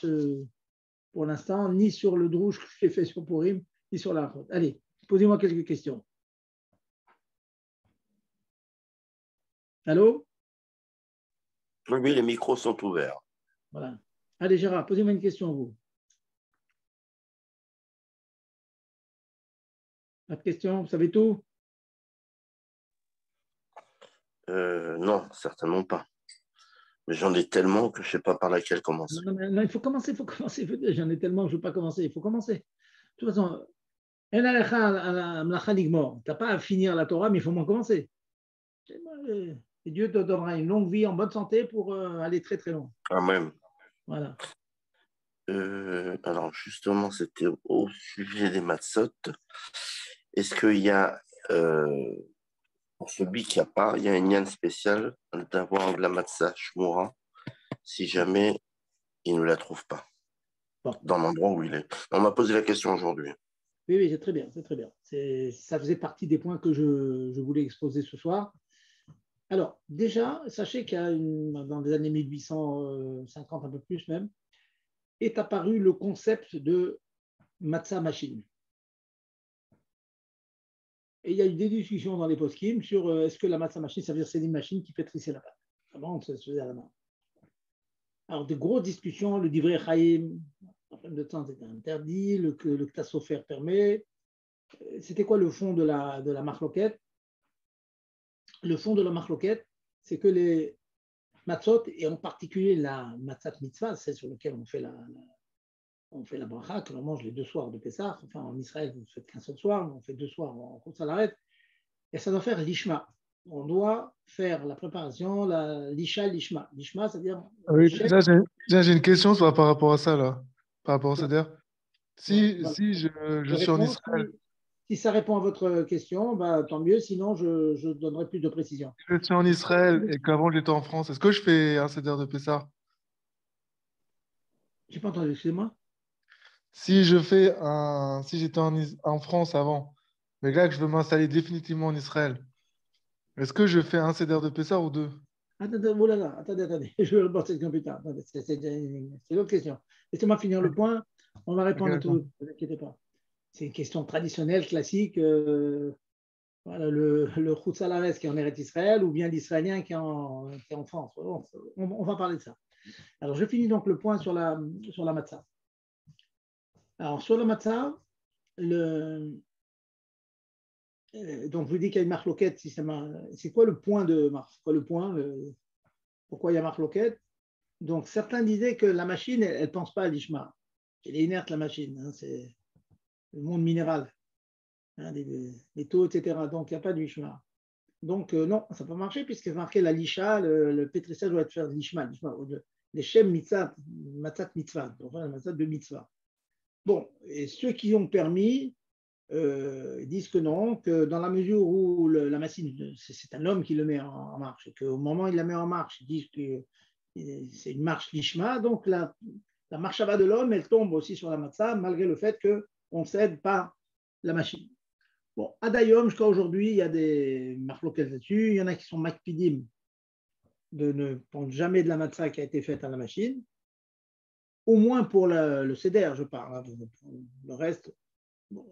pour l'instant, ni sur le drouche que j'ai fait sur Purim, ni sur la faute. Allez, posez-moi quelques questions. Allô? Oui, les micros sont ouverts. Voilà. Allez Gérard, posez-moi une question, vous. Pas de question, vous savez tout? Non, certainement pas. Mais j'en ai tellement que je ne sais pas par laquelle commencer. Non, il faut commencer. J'en ai tellement que je ne veux pas commencer. Il faut commencer. De toute façon, tu n'as pas à finir la Torah, mais il faut moins commencer. Et Dieu te donnera une longue vie en bonne santé pour aller très très loin. Amen. Voilà. Alors justement, c'était au sujet des matzot. Est-ce qu'il y a, pour celui qui n'a pas, il y a un lien spécial d'avoir de la matzah shmura si jamais il ne la trouve pas? Bon. dans l'endroit où il est. On m'a posé la question aujourd'hui. Oui, oui, c'est très bien, c'est très bien. Ça faisait partie des points que je voulais exposer ce soir. Alors, déjà, sachez dans les années 1850, un peu plus même, est apparu le concept de matzah machine. Et il y a eu des discussions dans les post-kim sur est-ce que la matzah machine, ça veut dire c'est une machine qui pétrissait la pâte. Avant, ça se faisait à la main. Alors, de grosses discussions, le divrei Chaim, en fin de temps, c'était interdit, le Ktassofer permet. C'était quoi le fond de la marloquette? Le fond de la marloquette, c'est que les matzot, et en particulier la matzat mitzvah, c'est sur lequel on fait la bracha, que l'on mange les 2 soirs de Pessah. Enfin, en Israël, vous ne faites qu'un seul soir, mais on fait 2 soirs en Chutz La'aretz. Et ça doit faire l'ishma. On doit faire la préparation, l'isha, l'ishma. L'ishma, c'est-à-dire Oui, l'échec. j'ai une question par rapport à ça, là, par rapport au Seder. Voilà. Si je Je suis en réponds. Israël, Si ça répond à votre question, bah, tant mieux. Sinon, je donnerai plus de précision. si je suis en Israël et qu'avant j'étais en France, est-ce que je fais un Seder de Pessah? Je n'ai pas entendu, excusez-moi. Si j'étais en France avant, mais là que je veux m'installer définitivement en Israël, est-ce que je fais un Seder de Pessah ou deux? Attendez, oh là là, attendez. Je vais reporter le plus tard. Attendez, c'est une autre question. Laissez-moi finir le Ok, point. On va ok, répondre à d'accord. tout. Ne vous inquiétez pas. C'est une question traditionnelle, classique. Voilà, le Chutz La'aretz qui est en Eretz Israël ou bien l'Israélien qui est en France. Bon, on va parler de ça. Alors, je finis donc le point sur la matzah. Alors, sur la matzah, donc je vous dis qu'il y a une marloquette. C'est quoi le point de Marc? C'est quoi le point? Pourquoi il y a marloquette? Donc, certains disaient que la machine, elle ne pense pas à l'ishma. Elle est inerte, la machine. Hein, c'est le monde minéral, hein, les taux, etc. Donc, il n'y a pas d'ishma. Donc, non, ça peut marcher puisqu'il y a marqué la lisha, le pétrissage doit être fait de l'ishma, les shem mitzvah, matzat mitzvah, donc la matzat de mitzvah. Bon, et ceux qui ont permis disent que non, que dans la mesure où la machine, c'est un homme qui le met en marche, et qu'au moment où il la met en marche, ils disent que c'est une marche lishma, donc la marche de l'homme, elle tombe aussi sur la matzah, malgré le fait qu'on ne cède pas la machine. Bon, Adayom, jusqu'à aujourd'hui, il y a des marloquettes là-dessus. Il y en a qui sont makpidim de ne prendre jamais de la matzah qui a été faite à la machine, au moins pour le seder, je parle. Hein, pour le reste. Bon,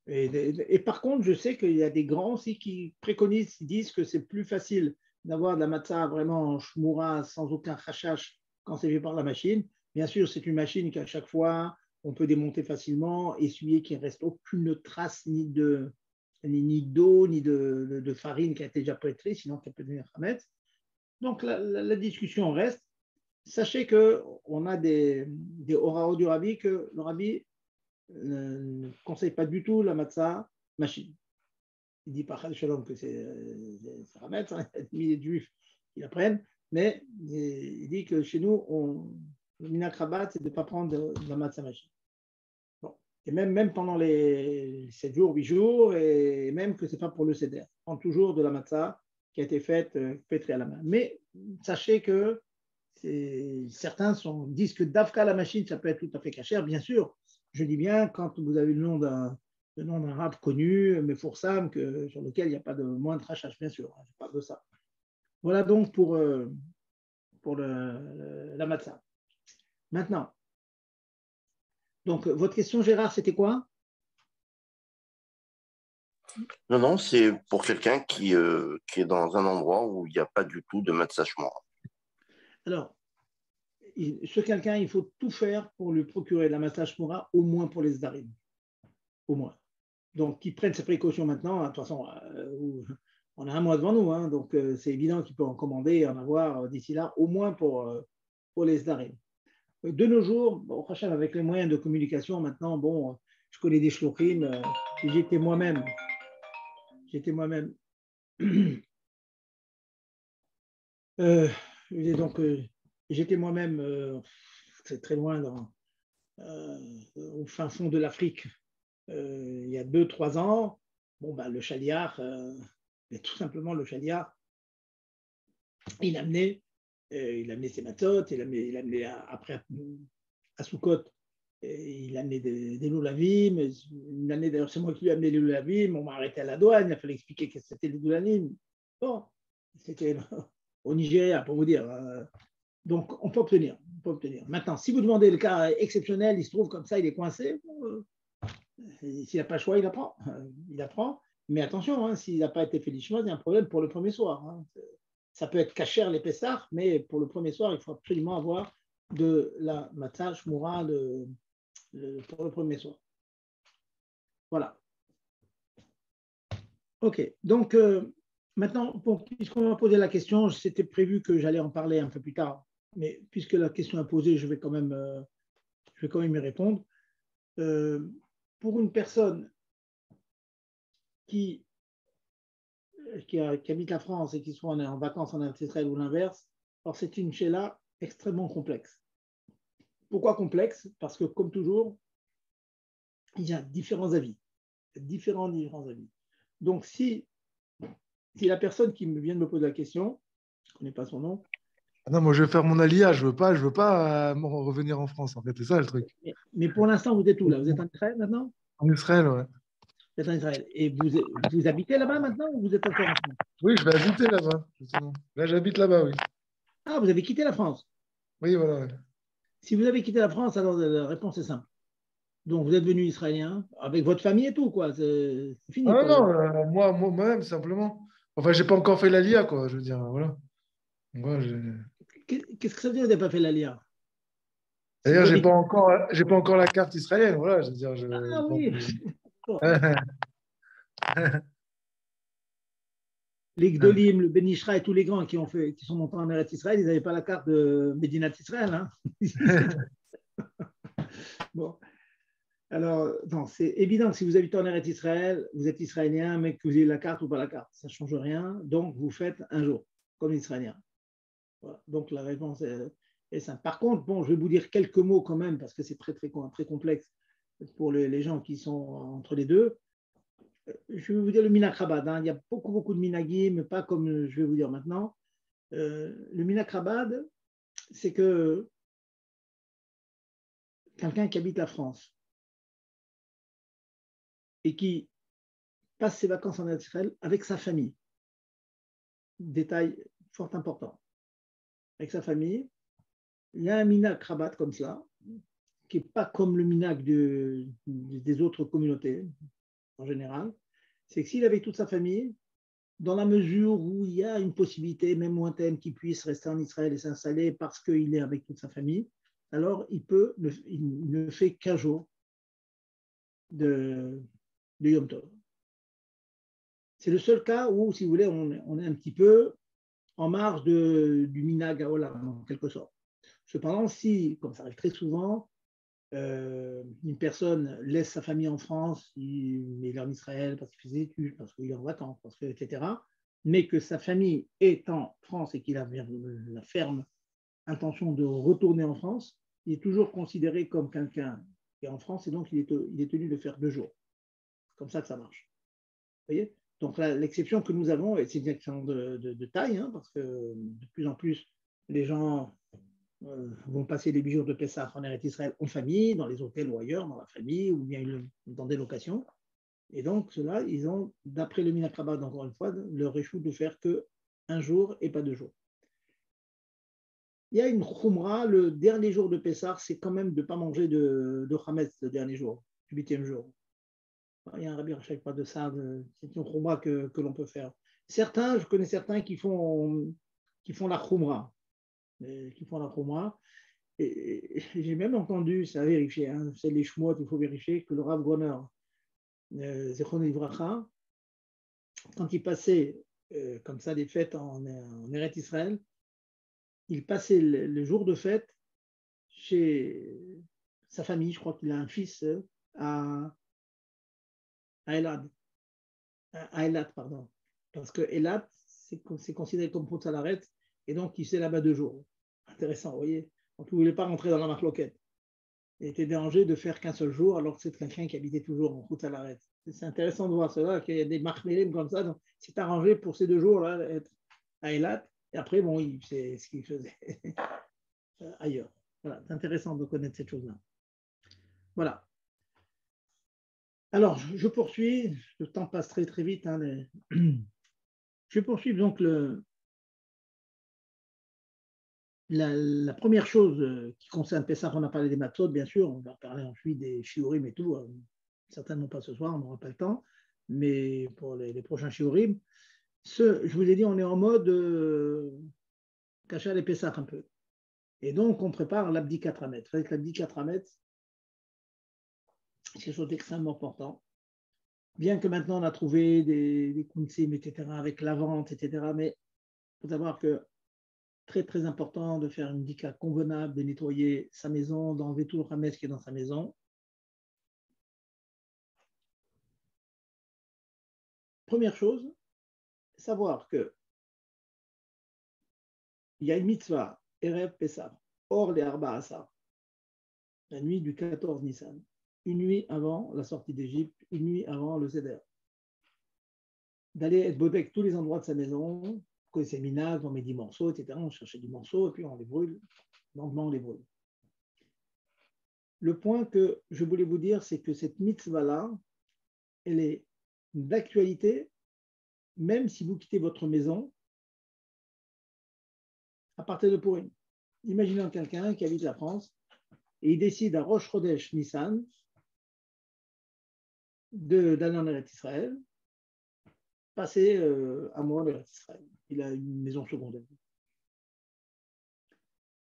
et par contre, je sais qu'il y a des grands aussi qui préconisent, qui disent que c'est plus facile d'avoir de la matzah vraiment en shmoura, sans aucun khashash, quand c'est fait par la machine. Bien sûr, c'est une machine qu'à chaque fois, on peut démonter facilement, essuyer qu'il ne reste aucune trace ni d'eau, ni de farine qui a été déjà pétrie, sinon ça peut devenir hametz. Donc la discussion reste. Sachez qu'on a des oraos du rabbi, que le rabbi ne conseille pas du tout la matzah machine. Il dit par Shalom que c'est hametz, hein, il y a des milliers de juifs qui la prennent, mais il dit que chez nous, le minak rabat, c'est de ne pas prendre de la matzah machine. Bon. Et même pendant les 7 jours, 8 jours, et même que ce n'est pas pour le seder. On prend toujours de la matzah qui a été faite, pétrie à la main. Mais sachez que certains disent que d'Afka la machine, ça peut être tout à fait cachère. Bien sûr, je dis bien quand vous avez le nom d'un rab connu, mais Foursam, sur lequel il n'y a pas de moindre rachage, bien sûr. Hein, je parle de ça. Voilà donc pour la matzah. Maintenant, donc votre question, Gérard, c'était quoi? Non, c'est pour quelqu'un qui est dans un endroit où il n'y a pas du tout de matzah shmora. Alors, ce quelqu'un, il faut tout faire pour lui procurer la matzah shmora, au moins pour les zdarim. Au moins. Donc, qu'il prenne ses précautions maintenant. De toute façon, on a un mois devant nous, hein, donc c'est évident qu'il peut en commander et en avoir d'ici là, au moins pour les zdarim. De nos jours, bon, avec les moyens de communication, maintenant, bon, je connais des shlochim, j'étais moi-même. Donc, j'étais moi-même, c'est très loin, au fin fond de l'Afrique, il y a 2-3 ans. Bon, bah, le chaliar, tout simplement le chaliar, il amenait ses matzot, il amenait après à Soukot, il a amené des loulavim. Une année, d'ailleurs, c'est moi qui lui ai amené les loulavim. On m'a arrêté à la douane. Il a fallu expliquer que c'était les loulavim. Bon, c'était au Nigeria, pour vous dire. Donc, on peut obtenir. Maintenant, si vous demandez le cas exceptionnel, il se trouve comme ça, il est coincé. S'il n'a pas le choix, il apprend. Il apprend. Mais attention, hein, s'il n'a pas été fait l'ishma, il y a un problème pour le premier soir. Hein. Ça peut être cacher les pessars, mais pour le premier soir, il faut absolument avoir de la matzah shmura pour le premier soir. Voilà. OK. Donc, maintenant, puisqu'on m'a posé la question, c'était prévu que j'allais en parler un peu plus tard, mais puisque la question est posée, je vais quand même y répondre. Pour une personne qui habite la France et qui soit en vacances en Israël ou l'inverse, alors c'est une chéla extrêmement complexe. Pourquoi complexe? Parce que, comme toujours, il y a différents avis. Différents avis. Donc, si la personne qui vient de me poser la question, je ne connais pas son nom. Non, moi je vais faire mon alia, je veux pas revenir en France, en fait, c'est ça le truc. Mais pour l'instant, vous êtes où là? Vous êtes en Israël maintenant? En Israël, ouais. Vous êtes en Israël. Et vous habitez là-bas maintenant ou vous êtes encore en France? Oui, je vais habiter là-bas, justement. Là, j'habite là-bas, oui. Ah, vous avez quitté la France? Oui, voilà. Ouais. Si vous avez quitté la France, alors la réponse est simple. Donc, vous êtes devenu israélien avec votre famille et tout, quoi. C'est fini. Ah Quoi. non, moi-même, simplement. Enfin, j'ai pas encore fait l'alia, quoi, je veux dire, voilà. Qu'est-ce que ça veut dire que vous n'avez pas fait l'Aliyah? D'ailleurs, j'ai pas encore la carte israélienne, voilà, je veux dire. Ah oui. Les Gdolim, le Ben Ishra et tous les grands qui sont montés en Eretz Israël, ils n'avaient pas la carte de Medinat Israël. Hein. Bon. Alors, non, c'est évident que si vous habitez en Eretz Israël, vous êtes israélien, mais que vous ayez la carte ou pas la carte, ça ne change rien. Donc, vous faites un jour, comme israélien. Voilà. Donc, la réponse est simple. Par contre, bon, je vais vous dire quelques mots quand même, parce que c'est très, très, très complexe pour les gens qui sont entre les deux. Je vais vous dire le minag Chabad. Hein. Il y a beaucoup, beaucoup de minagim, mais pas comme je vais vous dire maintenant. Le minag Chabad, c'est que quelqu'un qui habite la France et qui passe ses vacances en Israël avec sa famille. Détail fort important. Avec sa famille, il y a un minag Chabad comme ça, qui n'est pas comme le minag des autres communautés en général. C'est que s'il est avec toute sa famille, dans la mesure où il y a une possibilité, même lointaine, qu'il puisse rester en Israël et s'installer parce qu'il est avec toute sa famille, alors il ne fait qu'un jour de Yom Tov. C'est le seul cas où, si vous voulez, on est un petit peu en marge du minag haolam, en quelque sorte. Cependant, si, comme ça arrive très souvent, une personne laisse sa famille en France, il est en Israël parce qu'il fait des études, parce qu'il est en vacances, etc., mais que sa famille est en France et qu'il a la ferme intention de retourner en France, il est toujours considéré comme quelqu'un qui est en France et donc il est tenu de faire 2 jours. C'est comme ça que ça marche. Vous voyez? Donc l'exception que nous avons, et c'est une exception de taille, hein, parce que de plus en plus, les gens vont passer les 8 jours de Pessah en Eretz Israël en famille, dans les hôtels ou ailleurs, dans la famille, ou bien dans des locations. Et donc, ceux-là, ils ont, d'après le minag Chabad, encore une fois, leur échoue de faire qu'un jour et pas 2 jours. Il y a une khumra, le dernier jour de Pessah, c'est quand même de ne pas manger de chametz le dernier jour, le 8e jour. Il y a un Rabbi Rachel qui parle de ça, c'est une khumra que l'on peut faire. Je connais certains qui font la khumra. Et j'ai même entendu, c'est à vérifier, hein, c'est les shmot, il faut vérifier, que le Rav Goner, Zechron Ivracha, quand il passait comme ça des fêtes en Eretz Israël, il passait le jour de fête chez sa famille, je crois qu'il a un fils à Elad. À Eilat, pardon. Parce que Eilat, c'est considéré comme Poutz Alaret, et donc il faisait là-bas 2 jours. Intéressant, vous voyez. Donc il ne voulait pas rentrer dans la marloquette. Il était dérangé de faire qu'un seul jour, alors que c'est quelqu'un qui habitait toujours en Poutz Alaret. C'est intéressant de voir cela, qu'il y a des marchmélim comme ça. Donc c'est arrangé pour ces 2 jours-là, être à Eilat. Et après, bon, c'est ce qu'il faisait ailleurs. Voilà, c'est intéressant de connaître cette chose-là. Voilà. Alors, je poursuis. Le temps passe très, très vite. Hein, Je poursuis donc la première chose qui concerne Pessah. On a parlé des matzot, bien sûr. On va parler ensuite des shiurim et tout. Certainement pas ce soir, on n'aura pas le temps. Mais pour les prochains shiurim, je vous ai dit, on est en mode Kachal et Pessah un peu. Et donc, on prépare l'abdikat Ramet. Avec l'abdikat Ramet, c'est quelque chose d'extrêmement important. Bien que maintenant, on a trouvé des kunsim, etc., avec la vente, etc., mais il faut savoir que très, très important de faire une dika convenable, de nettoyer sa maison, d'enlever tout le Ramet qui est dans sa maison. Première chose, savoir que il y a une mitzvah, Erev Pessah, hors les Arba Asar, la nuit du 14 Nissan, une nuit avant la sortie d'Égypte, une nuit avant le Seder. D'aller être bodé avec tous les endroits de sa maison, que c'est minage, on met 10 morceaux, etc. On cherchait 10 morceaux et puis on les brûle. Lentement, on les brûle. Le point que je voulais vous dire, c'est que cette mitzvah-là, elle est d'actualité, même si vous quittez votre maison à partir de Purim. Imaginons quelqu'un qui habite la France et il décide à Rosh Chodesh Nissan d'aller en Eretz Israël, passer un mois en Eretz Israël. Il a une maison secondaire.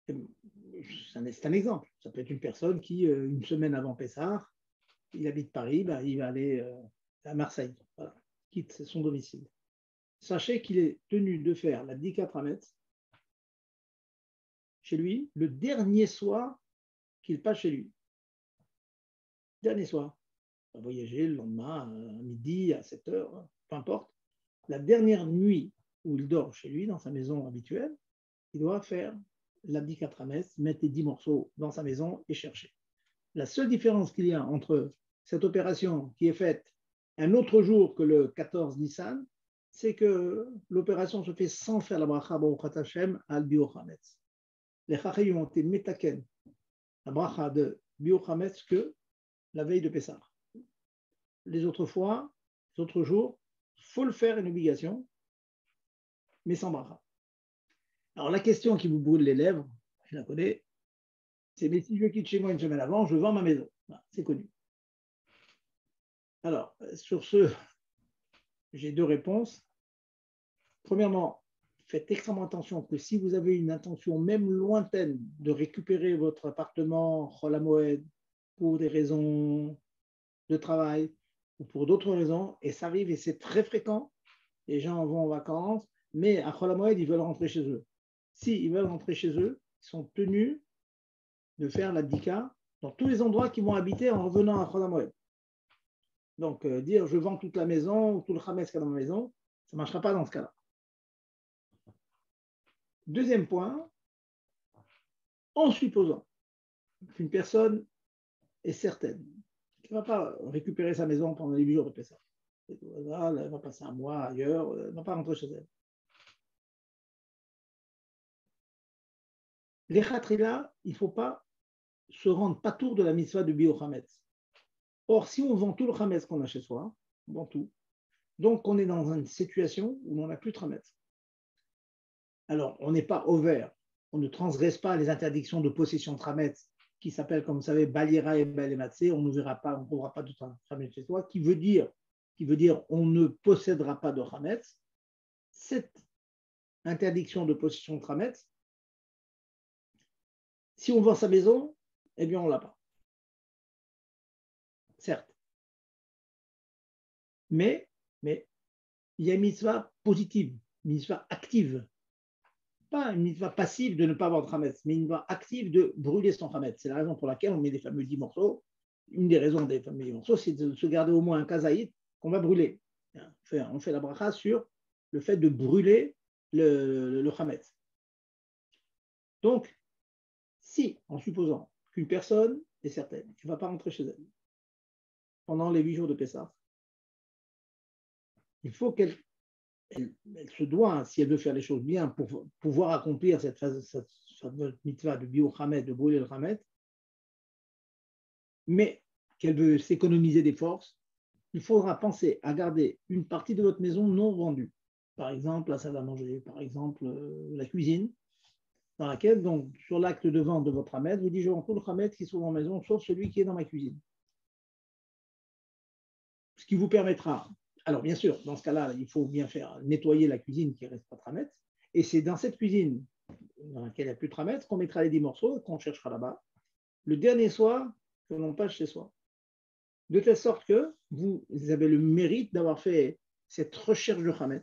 C'est un exemple. Ça peut être une personne qui, une semaine avant Pessah, il habite Paris, ben, il va aller à Marseille. Voilà. Quitte son domicile. Sachez qu'il est tenu de faire la Bdikat Ramet chez lui le dernier soir qu'il passe chez lui. Dernier soir. Il va voyager le lendemain, à midi, à 7 heures, peu importe. La dernière nuit où il dort chez lui, dans sa maison habituelle, il doit faire l'Abdikat Ramet, mettre les 10 morceaux dans sa maison et chercher. La seule différence qu'il y a entre cette opération qui est faite un autre jour que le 14 Nissan, c'est que l'opération se fait sans faire la bracha Baruchat Hashem al Biochametz. Les Chachamim ont été metaken, la bracha de Biochametz, que la veille de Pessah. Les autres fois, les autres jours, il faut le faire, une obligation, mais sans bracha. Alors la question qui vous brûle les lèvres, je la connais, c'est mais si je quitte chez moi une semaine avant, je vends ma maison. C'est connu. Alors, sur ce, j'ai deux réponses. Premièrement, faites extrêmement attention que si vous avez une intention même lointaine de récupérer votre appartement Chol HaMoed pour des raisons de travail ou pour d'autres raisons, et ça arrive et c'est très fréquent, les gens vont en vacances, mais à Chol HaMoed, ils veulent rentrer chez eux. S'ils veulent rentrer chez eux, ils sont tenus de faire l'abdika dans tous les endroits qu'ils vont habiter en revenant à Chol HaMoed. Donc, dire je vends toute la maison ou tout le chametz qu'il y a dans ma maison, ça ne marchera pas dans ce cas-là. Deuxième point, en supposant qu'une personne est certaine qu'elle ne va pas récupérer sa maison pendant les 8 jours de Pessah, elle va passer un mois ailleurs, elle ne va pas rentrer chez elle. Les khatrila, il ne faut pas se rendre patour de la mitzvah de Biochametz. Or, si on vend tout le chametz qu'on a chez soi, on vend tout, donc on est dans une situation où on n'a plus de chametz. Alors, on n'est pas au vert, on ne transgresse pas les interdictions de possession de chametz qui s'appellent, comme vous savez, Balira et Balematsé, on ne verra pas, on ne trouvera pas de chametz chez soi, qui veut dire on ne possédera pas de chametz. Cette interdiction de possession de chametz, si on vend sa maison, eh bien on ne l'a pas. Certes. Mais il y a une mitzvah positive, une mitzvah active. Pas une mitzvah passive de ne pas avoir de chametz, mais une mitzvah active de brûler son chametz. C'est la raison pour laquelle on met les fameux 10 morceaux. Une des raisons des fameux 10 morceaux, c'est de se garder au moins un kazaït qu'on va brûler. On fait la bracha sur le fait de brûler le chametz. Donc, si, en supposant qu'une personne est certaine qu'elle ne va pas rentrer chez elle pendant les 8 jours de Pessah, il faut qu'elle se doit, si elle veut faire les choses bien, pour pouvoir accomplir cette votre mitzvah de bio Hamet, de brûler le Hamet, mais qu'elle veut s'économiser des forces, il faudra penser à garder une partie de votre maison non vendue. Par exemple, la salle à manger, par exemple, la cuisine, dans laquelle, donc, sur l'acte de vente de votre Hamet, vous dites, je vends tout le Hamet qui se trouve en maison, sauf celui qui est dans ma cuisine. Ce qui vous permettra, alors bien sûr, dans ce cas-là, il faut bien faire nettoyer la cuisine qui reste pas de Hamet, et c'est dans cette cuisine dans laquelle il n'y a plus de Hamet qu'on mettra les 10 morceaux, qu'on cherchera là-bas, le dernier soir que l'on passe chez soi. De telle sorte que vous avez le mérite d'avoir fait cette recherche de Hamet.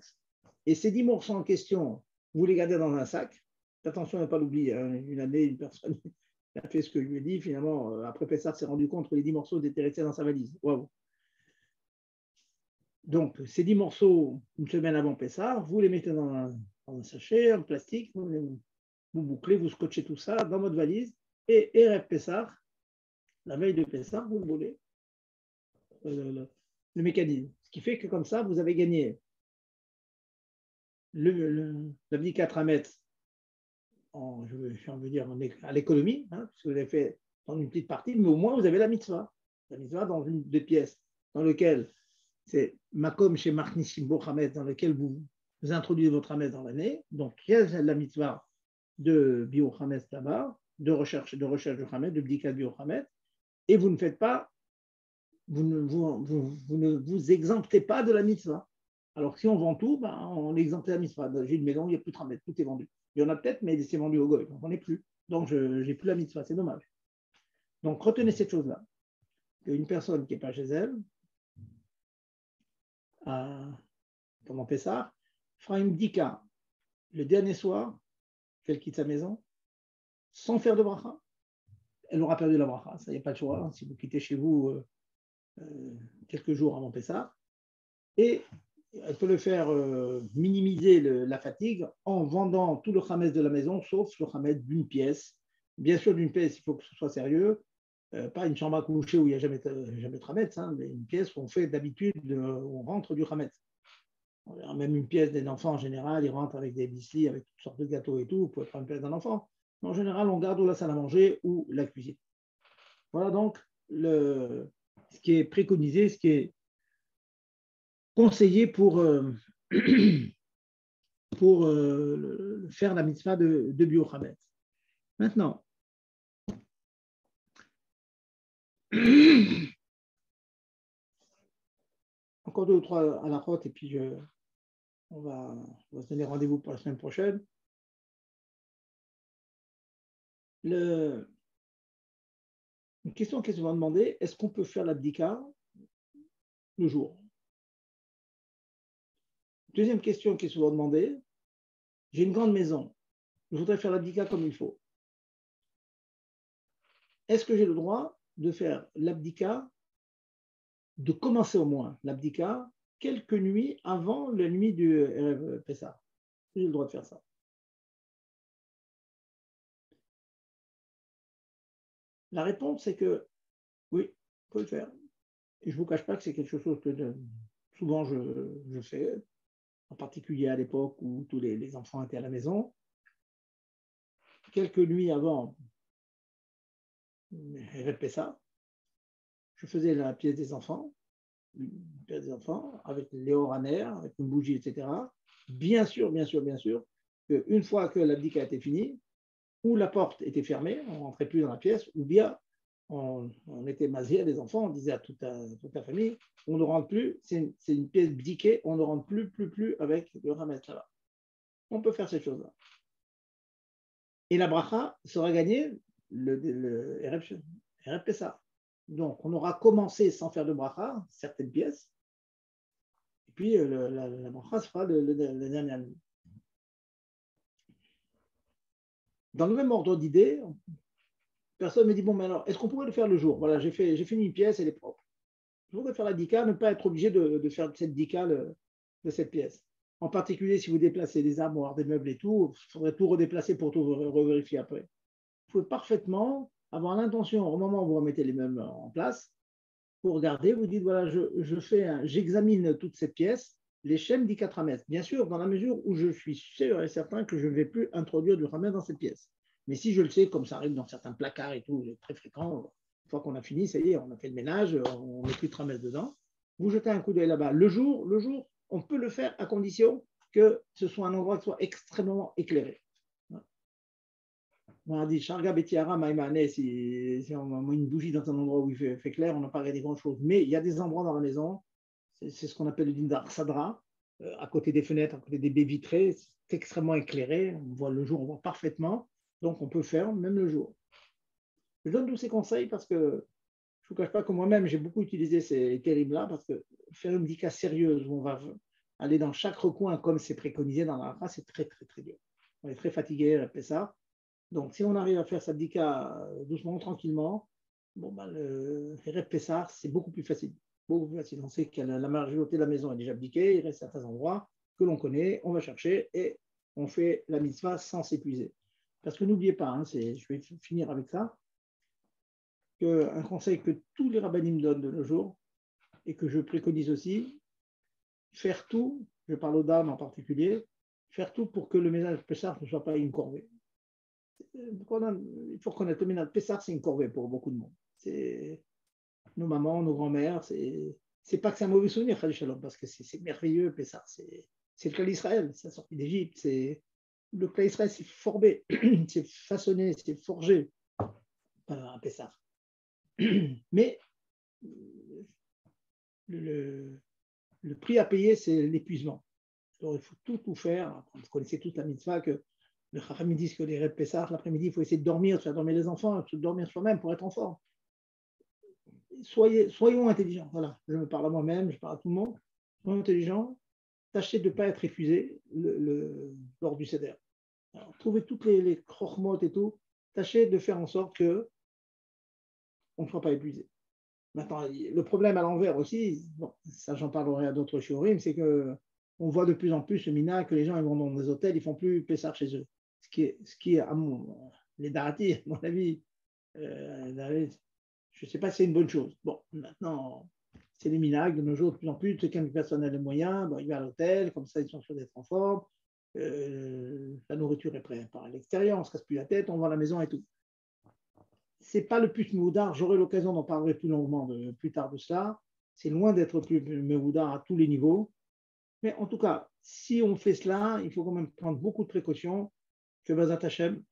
Et ces 10 morceaux en question, vous les gardez dans un sac. Attention à ne pas l'oublier. Hein. Une année, une personne a fait ce que je lui ai dit. Finalement, après Pessah, s'est rendu compte que les 10 morceaux étaient restés dans sa valise. Waouh. Donc, ces 10 morceaux, une semaine avant Pessah, vous les mettez dans un sachet, en plastique, vous bouclez, vous scotchez tout ça dans votre valise. Et Erev Pessah, la veille de Pessah, vous le volez. Le mécanisme. Ce qui fait que comme ça, vous avez gagné l'abdicat Hamet à l'économie, hein, puisque vous avez fait dans une petite partie, mais au moins vous avez la mitzvah. La mitzvah dans une des pièces, dans lequel c'est Makom chez Marnishim Bo Hamet, dans lequel vous introduisez votre Hamet dans l'année. Donc il y a la mitzvah de Bio Hamet là-bas, de recherche de Hamet, de bdikat Bio Hamet, et vous ne faites pas. Vous ne vous exemptez pas de la mitzvah. Alors, si on vend tout, on est exempté de la mitzvah. J'ai une maison, il n'y a plus de Hamet, tout est vendu. Il y en a peut-être, mais c'est vendu au goy, donc on n'est plus. Donc, je n'ai plus la mitzvah, c'est dommage. Donc, retenez cette chose-là. Qu'une personne qui n'est pas chez elle, pendant Pessah, fera une bdika le dernier soir qu'elle quitte sa maison, sans faire de bracha. Elle aura perdu la bracha, ça, il n'y a pas de choix. Si vous quittez chez vous quelques jours avant Pessah, et elle peut le faire minimiser la fatigue en vendant tout le Hametz de la maison, sauf le Hametz d'une pièce. Bien sûr, d'une pièce, il faut que ce soit sérieux, pas une chambre à coucher où il n'y a jamais de Hametz, hein, mais une pièce où on fait d'habitude, on rentre du Hametz. Même une pièce des enfants en général, ils rentrent avec des biscuits, avec toutes sortes de gâteaux et tout, vous pouvez prendre une pièce d'un enfant. Mais en général, on garde ou la salle à manger ou la cuisine. Voilà donc ce qui est préconisé, ce qui est conseillé pour faire la mitzvah de Bio Hametz. Maintenant, encore 2 ou 3 à la route, et puis on va se donner rendez-vous pour la semaine prochaine. Une question qui est souvent demandée, est-ce qu'on peut faire l'abdika le jour? Deuxième question qui est souvent demandée, j'ai une grande maison, je voudrais faire l'abdika comme il faut. Est-ce que j'ai le droit de faire l'abdika, de commencer au moins l'abdika quelques nuits avant la nuit du Erev Pessah? J'ai le droit de faire ça. La réponse, c'est que oui, on peut le faire. Et je ne vous cache pas que c'est quelque chose que souvent je fais, en particulier à l'époque où tous les enfants étaient à la maison. Quelques nuits avant Erev Pessah, je faisais la pièce des enfants, avec les oraner, avec une bougie, etc. Bien sûr, qu'une fois que l'abdika était fini, ou la porte était fermée, on ne rentrait plus dans la pièce, ou bien on était masé à des enfants, on disait à toute la famille, on ne rentre plus, c'est une pièce bdiquée, on ne rentre plus avec le Hametz là-bas. On peut faire cette chose-là. Et la bracha sera gagnée le Erev Pessah. Donc, on aura commencé sans faire de bracha, certaines pièces, et puis la bracha se fera le dernier nuit. Dans le même ordre d'idée, personne me dit, bon, mais alors, est-ce qu'on pourrait le faire le jour? Voilà, j'ai fini une pièce, elle est propre. Je voudrais faire la dika, ne pas être obligé de faire cette dika de cette pièce. En particulier, si vous déplacez des armoires, des meubles et tout, il faudrait tout redéplacer pour tout revérifier après. Vous pouvez parfaitement avoir l'intention, au moment où vous remettez les meubles en place, vous regardez, vous dites, voilà, j'examine toute cette pièce, les schèmes d'Ikatra Hametz. Bien sûr, dans la mesure où je suis sûr et certain que je ne vais plus introduire du Hametz dans cette pièce. Mais si je le sais, comme ça arrive dans certains placards et tout, très fréquent, une fois qu'on a fini, ça y est, on a fait le ménage, on ne met plus de tramesse dedans. Vous jetez un coup d'œil là-bas. Le jour, on peut le faire à condition que ce soit un endroit qui soit extrêmement éclairé. On a dit, Sharga Betiara Maïmane, si on met une bougie dans un endroit où il fait clair, on n'a pas regardé grand-chose. Mais il y a des endroits dans la maison, c'est ce qu'on appelle le dindar sadra, à côté des fenêtres, à côté des baies vitrées, c'est extrêmement éclairé, on voit le jour, on voit parfaitement, donc on peut faire même le jour. Je donne tous ces conseils parce que je ne vous cache pas que moi-même, j'ai beaucoup utilisé ces terribles-là, parce que faire une dika sérieuse où on va aller dans chaque recoin comme c'est préconisé dans la race, c'est très, très, très dur. On est très fatigué, répéter ça. Donc, si on arrive à faire sa dika doucement, tranquillement, bon, ben, le Erev Pessah, c'est beaucoup plus facile. Beaucoup plus facile. On sait que la majorité de la maison est déjà abdiquée, il reste certains endroits que l'on connaît, on va chercher et on fait la mitzvah sans s'épuiser. Parce que n'oubliez pas, hein, je vais finir avec ça, un conseil que tous les rabbinim donnent de nos jours et que je préconise aussi, faire tout, je parle aux dames en particulier, faire tout pour que le ménage Pessah ne soit pas une corvée. Il faut reconnaître, le ménage Pessah, c'est une corvée pour beaucoup de monde. C'est nos mamans, nos grands-mères, c'est pas que c'est un mauvais souvenir, parce que c'est merveilleux, Pessah. C'est le clan d'Israël, c'est la sortie d'Égypte, le clan d'Israël, c'est formé, c'est façonné, c'est forgé un Pessah. Mais le prix à payer, c'est l'épuisement. Alors, il faut tout faire. Vous connaissez toute la mitzvah que le Chachamim dit que les rêves Pessah, l'après-midi, il faut essayer de dormir, de faire dormir les enfants, de dormir soi-même pour être en forme. Soyons intelligents. Voilà, je me parle à moi-même, je parle à tout le monde. Soyons intelligents. Tâchez de ne pas être épuisé lors du Seder. Alors, trouvez toutes les crochmottes et tout. Tâchez de faire en sorte que on ne soit pas épuisé. Maintenant, le problème à l'envers aussi, bon, ça j'en parlerai à d'autres shiurim, c'est qu'on voit de plus en plus ce mina que les gens ils vont dans des hôtels, ils ne font plus Pessah chez eux. Ce qui est à les darati, à mon avis, je ne sais pas si c'est une bonne chose. Bon, maintenant, c'est les minag de nos jours de plus en plus, quelqu'un qui personne a les moyens, bon, il va à l'hôtel, comme ça ils sont sûrs d'être en forme, la nourriture est prête par l'extérieur, on ne se casse plus la tête, on va à la maison et tout. C'est pas le plus meoudar, j'aurai l'occasion d'en parler plus longuement plus tard de cela. C'est loin d'être plus meoudar à tous les niveaux. Mais en tout cas, si on fait cela, il faut quand même prendre beaucoup de précautions que Bezat Hashem,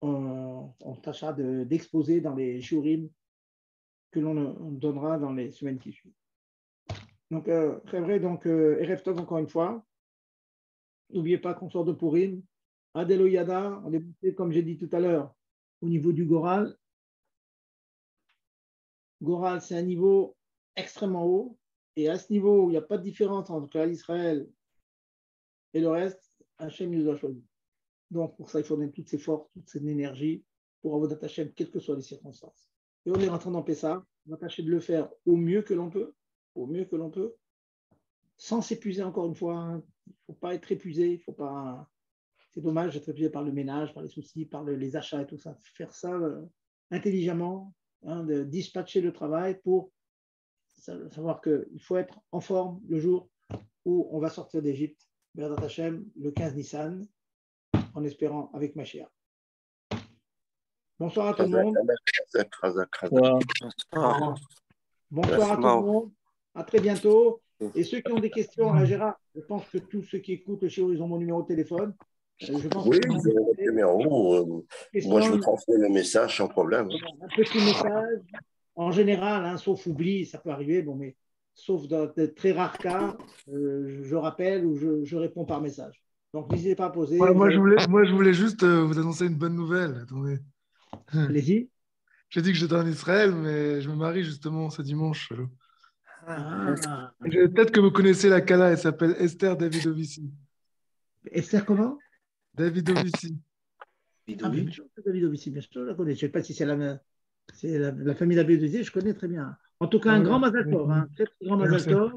on tâchera d'exposer dans les shurim que l'on donnera dans les semaines qui suivent. Donc, très vrai, donc, Erev Tov encore une fois. N'oubliez pas qu'on sort de Purim. Adelo Yada, on est, comme j'ai dit tout à l'heure, au niveau du Goral. Goral, c'est un niveau extrêmement haut. Et à ce niveau, il n'y a pas de différence entre l'Israël et le reste, Hachem nous a choisi. Donc, pour ça, il faut donner toutes ses forces, toute cette énergie pour Avodat Hachem, quelles que soient les circonstances. Et on est rentré dans Pessah, on va tâcher de le faire au mieux que l'on peut, sans s'épuiser encore une fois. Il ne faut pas être épuisé, il faut pas. C'est dommage d'être épuisé par le ménage, par les soucis, par les achats et tout ça. Faire ça intelligemment, de dispatcher le travail pour savoir qu'il faut être en forme le jour où on va sortir d'Égypte, Bezat Hashem, le 15 Nissan, en espérant avec Mashiach. Bonsoir à tout le monde. Bonsoir à tout le monde. À très bientôt. Et ceux qui ont des questions à Gérard, je pense que tous ceux qui écoutent le shiur, ils ont mon numéro de téléphone. Je pense oui, vous avez votre numéro. Moi, je vous transmets le message sans problème. Un petit message. En général, sauf oubli, ça peut arriver, bon, mais sauf dans de très rares cas, je rappelle ou je réponds par message. Donc, n'hésitez pas à poser. Ouais, moi, je voulais juste vous annoncer une bonne nouvelle. Attendez. Allez-y. J'ai dit que j'étais en Israël, mais je me marie justement ce dimanche. Peut-être que vous connaissez la Kala, elle s'appelle Esther Davidovici. Esther comment? Davidovici. Ah, bien sûr, Davidovici, bien sûr, je la connais. Je ne sais pas si c'est la famille Davidovici, je connais très bien. En tout cas, un grand Mazal Tov, un très, très grand Mazal Tov.